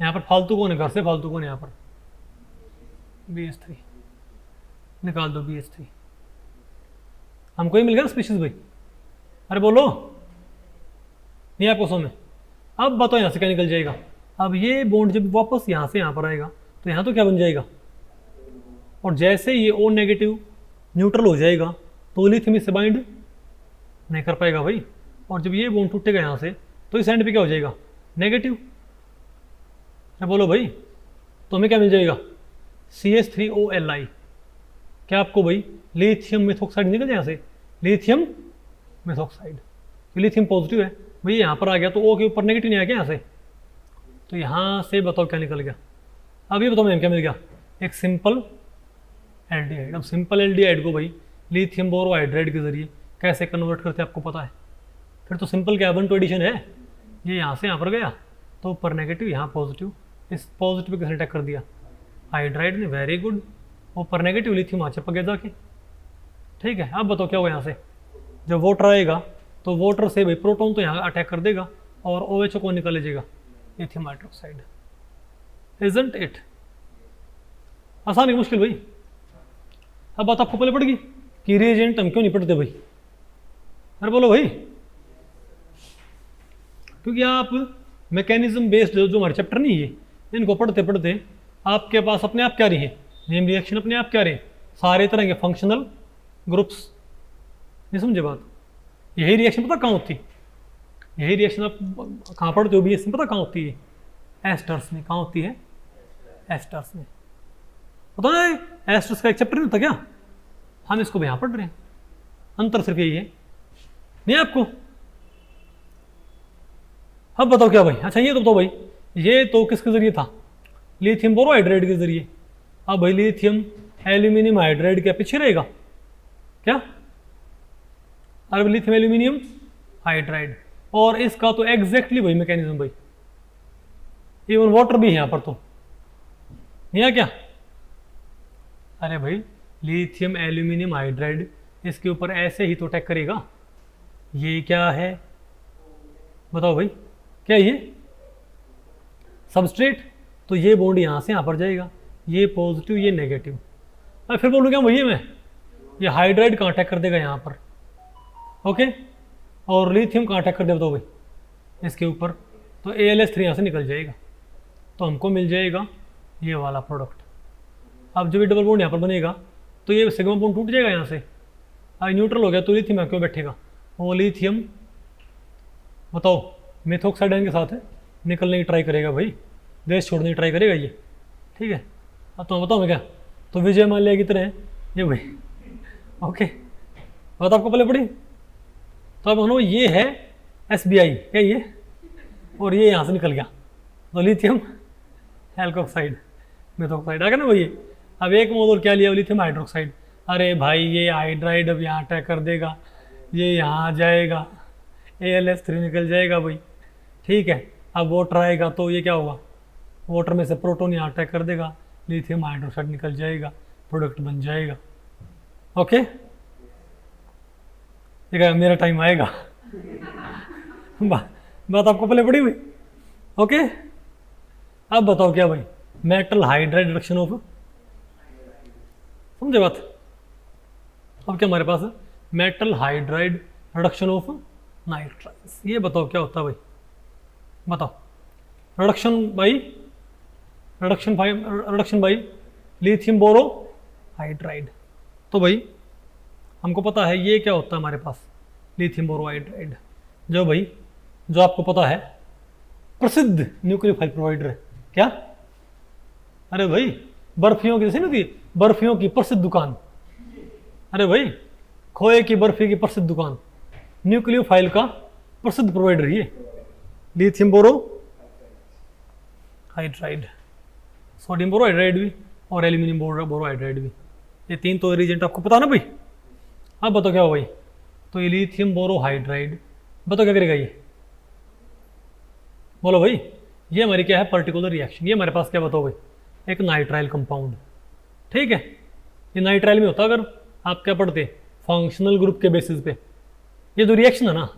A: यहाँ पर फालतू कौन है, घर से फालतू कौन है, यहाँ पर BH3 निकाल दो, BH3 हमको ही मिल गया स्पीशीज भाई। अरे बोलो नहीं आपको समझ। अब बताओ यहाँ से क्या निकल जाएगा, अब ये बॉन्ड जब वापस यहाँ से यहाँ पर आएगा तो यहाँ तो क्या बन जाएगा, और जैसे ये O नेगेटिव न्यूट्रल हो जाएगा तो लिथियम इससे बाइंड नहीं कर पाएगा भाई। और जब ये बॉन्ड टूटेगा यहाँ से तो इस एंड पे क्या हो जाएगा नेगेटिव। अरे बोलो भाई, तो हमें क्या मिल जाएगा CH3OLi। क्या आपको भाई लिथियम मेथॉक्साइड निकल जाए यहाँ से, लिथियम मेथॉक्साइड, लिथियम पॉजिटिव है भाई, यहाँ पर आ गया तो O के ऊपर नेगेटिव नहीं आ गया यहाँ से, तो यहाँ से बताओ क्या निकल गया। अब ये बताओ मैम क्या मिल गया, एक सिंपल एल्डिहाइड। अब सिंपल एल्डिहाइड को भाई लिथियम बोरोहाइड्राइड के जरिए कैसे कन्वर्ट करते हैं आपको पता है, फिर तो सिंपल क्या 1 to एडिशन है। ये यहाँ से यहाँ पर गया तो ऊपर नेगेटिव यहाँ पॉजिटिव, इस पॉजिटिव किसने अटैक कर दिया हाइड्राइड ने, वेरी गुड। ऊपर नेगेटिव लिथियम वहाँ चिपक गया जाके, ठीक है। अब बताओ क्या होगा, यहाँ से जब वाटर आएगा तो वाटर से भाई प्रोटॉन तो यहाँ अटैक कर देगा और OH को निकल लीजिएगा लिथियम हाइड्रोक्साइड, इजंट इट। आसान है मुश्किल भाई। अब बात आपको पहले पड़ेगी कि रिएजेंट हम क्यों नहीं पढ़ते भाई, अरे बोलो भाई, क्योंकि आप मैकेनिज्म बेस्ड जो हमारे चैप्टर नहीं है इनको पढ़ते पढ़ते आपके पास अपने आप क्या रही है, नेम रिएक्शन अपने आप क्या रहे, सारे तरह के फंक्शनल ग्रुप्स। नहीं समझे बात, यही रिएक्शन पता कहाँ होती है, यही रिएक्शन आप कहाँ पढ़ते हो BSc में पता कहाँ होती है, एस्टर्स में। कहाँ होती है, एस्टर्स में। पता है एस्टर्स का एक चैप्टर नहीं होता क्या, हम इसको भी यहाँ पढ़ रहे हैं, अंतर सिर्फ यही है, नहीं आपको। अब बताओ क्या भाई, अच्छा ये तो बताओ भाई, ये तो किसके जरिए था, लिथियम बोरोहाइड्राइड के जरिए। अब भाई लिथियम एल्यूमिनियम हाइड्राइड क्या पीछे रहेगा क्या, अरे लिथियम एल्यूमिनियम हाइड्राइड, और इसका तो एग्जैक्टली भाई मैकेनिज्म भाई, इवन वाटर भी है यहाँ पर तो नहीं है क्या। अरे भाई लिथियम एल्यूमिनियम हाइड्राइड इसके ऊपर ऐसे ही तो अटैक करेगा। ये क्या है बताओ भाई, क्या ये सबस्ट्रेट, तो ये बॉन्ड यहाँ से यहाँ पर जाएगा, ये पॉजिटिव ये नेगेटिव। अब फिर बोलूँ क्या वही मैं, ये हाइड्राइड कहाँ अटैक कर देगा यहाँ पर, ओके, और लिथियम कहाँ अटैक कर देगा बताओ भाई इसके ऊपर, तो AlS3 यहाँ से निकल जाएगा, तो हमको मिल जाएगा ये वाला प्रोडक्ट। अब जब ये डबल बॉन्ड यहाँ पर बनेगा तो ये सिग्मा बॉन्ड टूट जाएगा यहाँ से, आज न्यूट्रल हो गया तो लिथियम यहाँ क्यों बैठेगा, वो लिथियम बताओ मेथॉक्साइड के साथ है निकलने की ट्राई करेगा भाई, देश छोड़ने की ट्राई करेगा ये, ठीक है। अब तो बताओ मैं क्या, तो विजय माल्या की तरह ये भाई, ओके बात आपको पहले पड़ी। तो अब मानो ये है SBI क्या ये, और ये यहाँ से निकल गया तो लिथियम एल्कोक्साइड मेथॉक्साइड आ गया ना भाई। अब एक मोल क्या लिया, लिथियम हाइड्रोक्साइड। अरे भाई ये हाइड्राइड अब यहाँ अटैक कर देगा, ये यहाँ जाएगा, ALS3 निकल जाएगा भाई, ठीक है। अब वाटर आएगा तो ये क्या होगा, वाटर में से प्रोटॉन यहाँ अटैक कर देगा, लिथियम हाइड्रोक्साइड निकल जाएगा, प्रोडक्ट बन जाएगा। ओके, ठीक है, मेरा टाइम आएगा। बात आपको पहले पड़ी हुई। ओके, अब बताओ क्या भाई, मेटल हाइड्राइड रिडक्शन ऑफ, समझे बात। अब क्या हमारे पास है, metal hydride reduction of nitriles. ये बताओ क्या होता है भाई, बताओ। Reduction by lithium borohydride. तो भाई हमको पता है ये क्या होता है हमारे पास, लिथियम बोरो हाइड्राइड, जो भाई जो आपको पता है प्रसिद्ध न्यूक्लियोफाइल प्रोवाइडर है। क्या, अरे भाई बर्फियों की, जैसे नहीं होती बर्फियों की प्रसिद्ध दुकान, अरे भाई खोए की बर्फी की प्रसिद्ध दुकान, न्यूक्लियोफाइल का प्रसिद्ध प्रोवाइडर ये लिथियम बोरो हाइड्राइड, सोडियम बोरो हाइड्राइड भी और एल्यूमिनियम बोरो हाइड्राइड भी। ये तीन तो रिएजेंट आपको पता ना भाई। अब बताओ क्या हो भाई, तो ये लिथियम बोरो हाइड्राइड बताओ क्या करेगा ये, बोलो भाई। ये हमारी क्या है, पर्टिकुलर रिएक्शन। ये हमारे पास क्या बताओ भाई, एक नाइट्राइल कंपाउंड, ठीक है। ये नाइट्राइल में होता है, अगर आप क्या पढ़ते फंक्शनल ग्रुप के बेसिस पे। ये जो रिएक्शन है ना,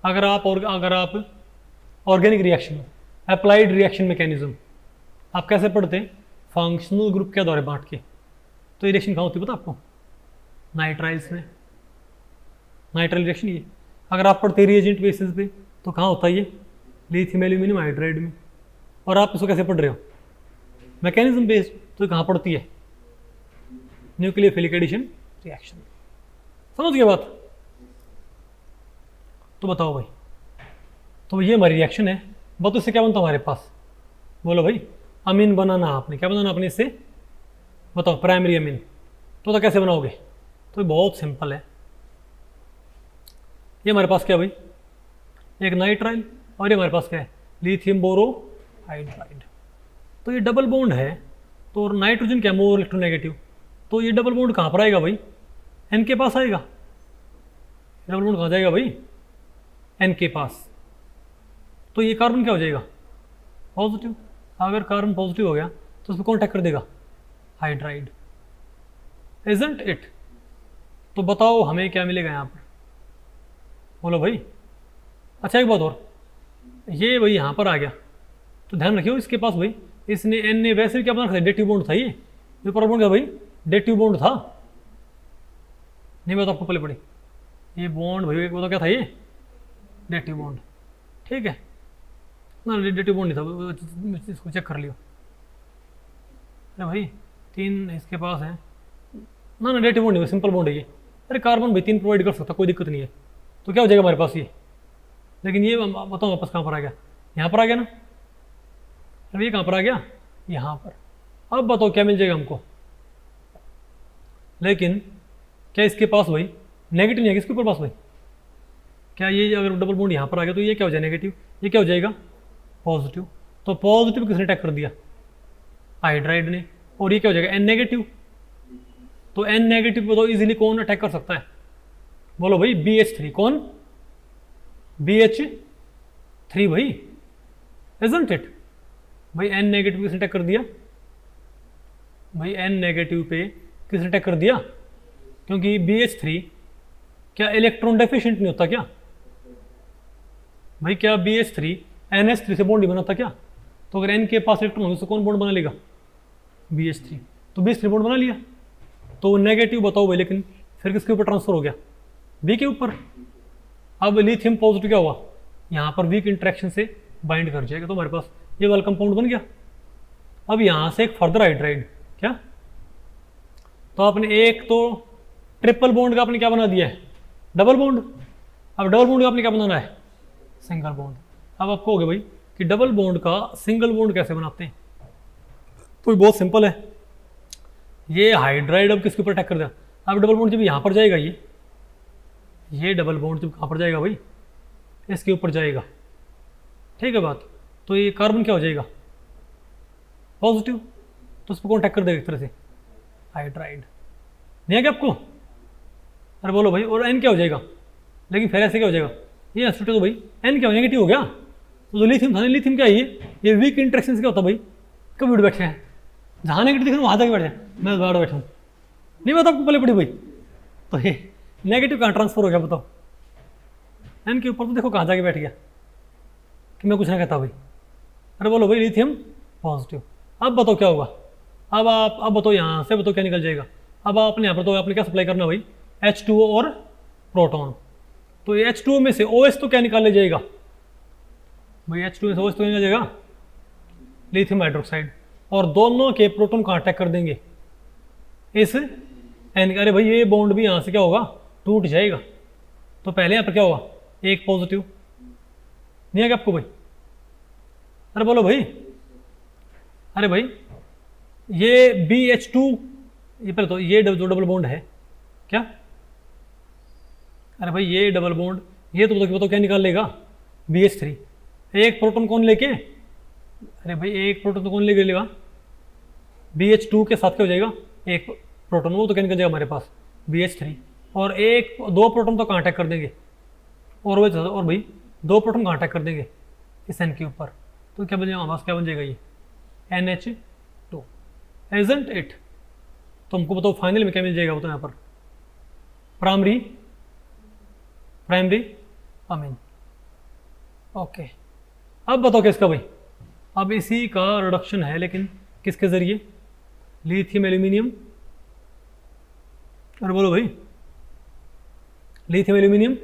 A: अगर आप organic reaction, applied reaction mechanism आप कैसे पढ़ते हैं, फंक्शनल ग्रुप के द्वारा बांट के। तो ये रिएक्शन कहाँ होती है पता आपको, नाइट्राइल्स में, नाइट्राइल रिएक्शन। ये अगर आप पढ़ते रिएजेंट बेसिस पे तो कहाँ होता है ये, लिथियम एल्यूमिनियम हाइड्राइड में। और आप इसको कैसे पढ़ रहे हो, मैकेनिज्म बेस्ड, तो कहाँ पड़ती है, न्यूक्लियोफिलिक एडिशन रिएक्शन। समझ गए बात। तो बताओ भाई, तो ये हमारी रिएक्शन है, बताओ इससे क्या बनता हमारे पास, बोलो भाई। अमीन बनाना आपने, क्या बनाना आपने इससे, बताओ प्राइमरी अमीन। तो कैसे बनाओगे, तो बहुत सिंपल है। ये हमारे पास क्या भाई, एक नाइट्राइल, और ये हमारे पास क्या है, लिथियम बोरो हाइड्राइड। तो ये डबल बॉन्ड है, तो नाइट्रोजन क्या मोर इलेक्ट्रोनेगेटिव, तो ये डबल बॉन्ड कहाँ पर आएगा भाई, एन के पास आएगा। डबल बॉन्ड कहाँ जाएगा भाई, एन के पास। तो ये कार्बन क्या हो जाएगा, पॉजिटिव। अगर कार्बन पॉजिटिव हो गया तो उसमें कौन अटैक कर देगा, हाइड्राइड, इजंट इट। तो बताओ हमें क्या मिलेगा यहाँ पर, बोलो भाई। अच्छा एक बात और, ये भाई यहाँ पर आ गया तो ध्यान रखियो इसके पास भाई, इसने एन ने वैसे क्या बना रखा था, डेटिव बॉन्ड था ये पर बॉन्ड क्या भाई, डेटिव बॉन्ड था। नहीं बात आपको पहले पड़ी, ये बॉन्ड भाई एक बताओ क्या था, ये डेटिव बॉन्ड, ठीक है ना। डेटिव बॉन्ड नहीं था, इसको चेक कर लियो। अरे भाई तीन इसके पास है ना, डेटिव बॉन्ड नहीं, सिंपल बॉन्ड है ये। अरे कार्बन भाई तीन प्रोवाइड कर सकता, कोई दिक्कत नहीं है। तो क्या हो जाएगा हमारे पास ये, लेकिन ये बताओ वापस कहाँ पर आ गया, यहाँ पर आ गया ना। अरे ये कहाँ पर आ गया, यहाँ पर। अब बताओ क्या मिल जाएगा हमको, लेकिन क्या इसके पास भाई नेगेटिव नहीं है, किसके ऊपर पास भाई, क्या ये अगर डबल बॉन्ड यहाँ पर आ गया तो ये क्या हो जाएगा नेगेटिव, ये क्या हो जाएगा पॉजिटिव। तो पॉजिटिव किसने अटैक कर दिया, हाइड्राइड ने। और ये क्या हो जाएगा एन नेगेटिव। तो एन नेगेटिव को तो इजीली कौन अटैक कर सकता है, बोलो भाई BH3। कौन, BH3 भाई, इजंट इट भाई। एन नेगेटिव किसने अटैक कर दिया भाई, एन नेगेटिव पे किसने अटैक कर दिया, क्योंकि BH3 क्या इलेक्ट्रॉन डेफिशिएंट नहीं होता क्या भाई, क्या BH3 NH3 से बॉन्ड ही बनाता क्या। तो अगर N के पास इलेक्ट्रॉन होगा तो कौन बॉन्ड बना लेगा, BH3। तो BH3 बॉन्ड बना लिया, तो नेगेटिव बताओ भाई, लेकिन फिर किसके ऊपर ट्रांसफर हो गया, B के ऊपर। अब लिथियम पॉजिटिव क्या हुआ, यहाँ पर वीक इंट्रैक्शन से बाइंड कर जाएगा, तो हमारे पास ये वाला कंपाउंड बन गया। अब यहाँ से एक फर्दर हाइड्राइड, क्या, तो आपने एक तो ट्रिपल बॉन्ड का आपने क्या बना दिया है, डबल बॉन्ड। अब डबल बॉन्ड का आपने क्या बनाना है, सिंगल बॉन्ड। अब आपको हो गया भाई कि डबल बॉन्ड का सिंगल बॉन्ड कैसे बनाते हैं, तो बहुत सिंपल है। ये हाइड्राइड अब किसके ऊपर अटैक कर दिया, अब डबल बॉन्ड जब यहाँ पर जाएगा, ये डबल बॉन्ड जब कहाँ पर जाएगा भाई, इसके ऊपर जाएगा, ठीक है बात। तो ये कार्बन क्या हो जाएगा, पॉजिटिव। तो उसको कॉन्टैक्ट कर देगा एक तरह से, हाइड्राइड। नहीं है क्या आपको? अरे बोलो भाई, और एन क्या हो जाएगा? लेकिन फिर ऐसे क्या हो जाएगा? ये एसिड तो भाई एन क्या हो, नेगेटिव हो गया। तो जो लिथियम था, लिथियम क्या है ये वीक इंटरेक्शन क्या होता है भाई? कभी उठ बैठे हैं, जहाँ नेगेटिव दिख रहा है वहाँ जाके बैठ जाए, मैं बाहर बैठा हूँ, नहीं पता आपको पहले पड़ी भाई। तो ये नेगेटिव कहाँ ट्रांसफर हो गया बताओ? एन के ऊपर तो देखो कहाँ जाके बैठ गया, कि मैं कुछ ना कहता भाई। अरे बोलो भाई, लिथियम पॉजिटिव। अब बताओ क्या होगा? अब बताओ, यहाँ से बताओ क्या निकल जाएगा? अब आपने यहाँ पर तो आपने क्या सप्लाई करना भाई? H2O और प्रोटॉन। तो ये H2O में से OH तो क्या निकाल ले जाएगा भाई? H2O में से OH तो निकल जाएगा लिथियम हाइड्रोक्साइड, और दोनों के प्रोटॉन को अटैक कर देंगे इस एन। अरे भाई ये बॉन्ड भी यहाँ से क्या होगा? टूट जाएगा। तो पहले यहाँ पर क्या होगा? एक पॉजिटिव। नहीं है क्या आपको भाई? अरे बोलो भाई। अरे भाई ये BH2, ये पहले तो ये जो डबल बॉन्ड है क्या? अरे भाई ये डबल बॉन्ड, ये तो बताओ क्या निकाल लेगा? BH3। एक प्रोटॉन कौन लेके? अरे भाई एक प्रोटॉन तो कौन लेके लेगा? BH2 के साथ क्या हो जाएगा? एक प्रोटॉन, वो तो क्या निकल जाएगा हमारे पास? BH3। और दो प्रोटॉन तो कांटेक्ट कर देंगे, और भाई दो प्रोटॉन कांटेक्ट कर देंगे इस एन के ऊपर। तो क्या बन जाएगा हमारे पास? क्या बन जाएगा ये? NH2, agent it. तो हमको बताओ फाइनल में क्या मिल जाएगा? बताओ यहाँ पर प्राइमरी अमीन। ओके, अब बताओ किसका भाई? अब इसी का रिडक्शन है, लेकिन किसके जरिए? Lithium aluminium. अरे बोलो भाई, लिथियम एल्यूमिनियम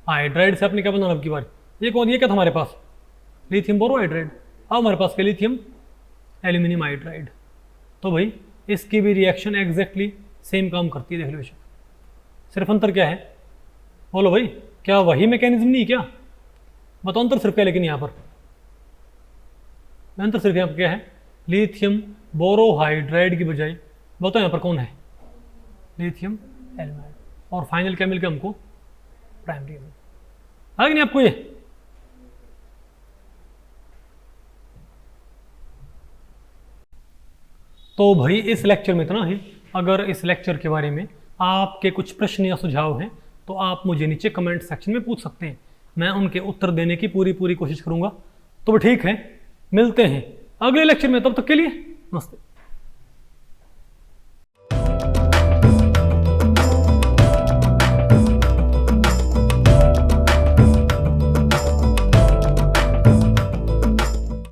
A: हाइड्राइड से आपने क्या बनाना अब की बार? ये कौन? ये क्या था हमारे पास? Lithium borohydride. अब हमारे पास क्या? Lithium aluminium hydride. तो भाई इसकी भी रिएक्शन एग्जैक्टली सेम काम करती है, देख लो बेशक। सिर्फ अंतर क्या है? बोलो भाई, क्या वही मैकेनिज्म नहीं क्या? बताओ अंतर सिर्फ क्या? लेकिन यहाँ पर अंतर सिर्फ यहाँ पर क्या है? लिथियम बोरोहाइड्राइड की बजाय बताओ यहाँ पर कौन है? लिथियम एल्यूमाइड। और फाइनल क्या मिल गया हमको? Primary amine. आ गया नहीं आपको ये? तो भाई इस लेक्चर में इतना ही। अगर इस लेक्चर के बारे में आपके कुछ प्रश्न या सुझाव हैं तो आप मुझे नीचे कमेंट सेक्शन में पूछ सकते हैं, मैं उनके उत्तर देने की पूरी कोशिश करूंगा। तो ठीक है, मिलते हैं अगले लेक्चर में, तब तक के लिए नमस्ते।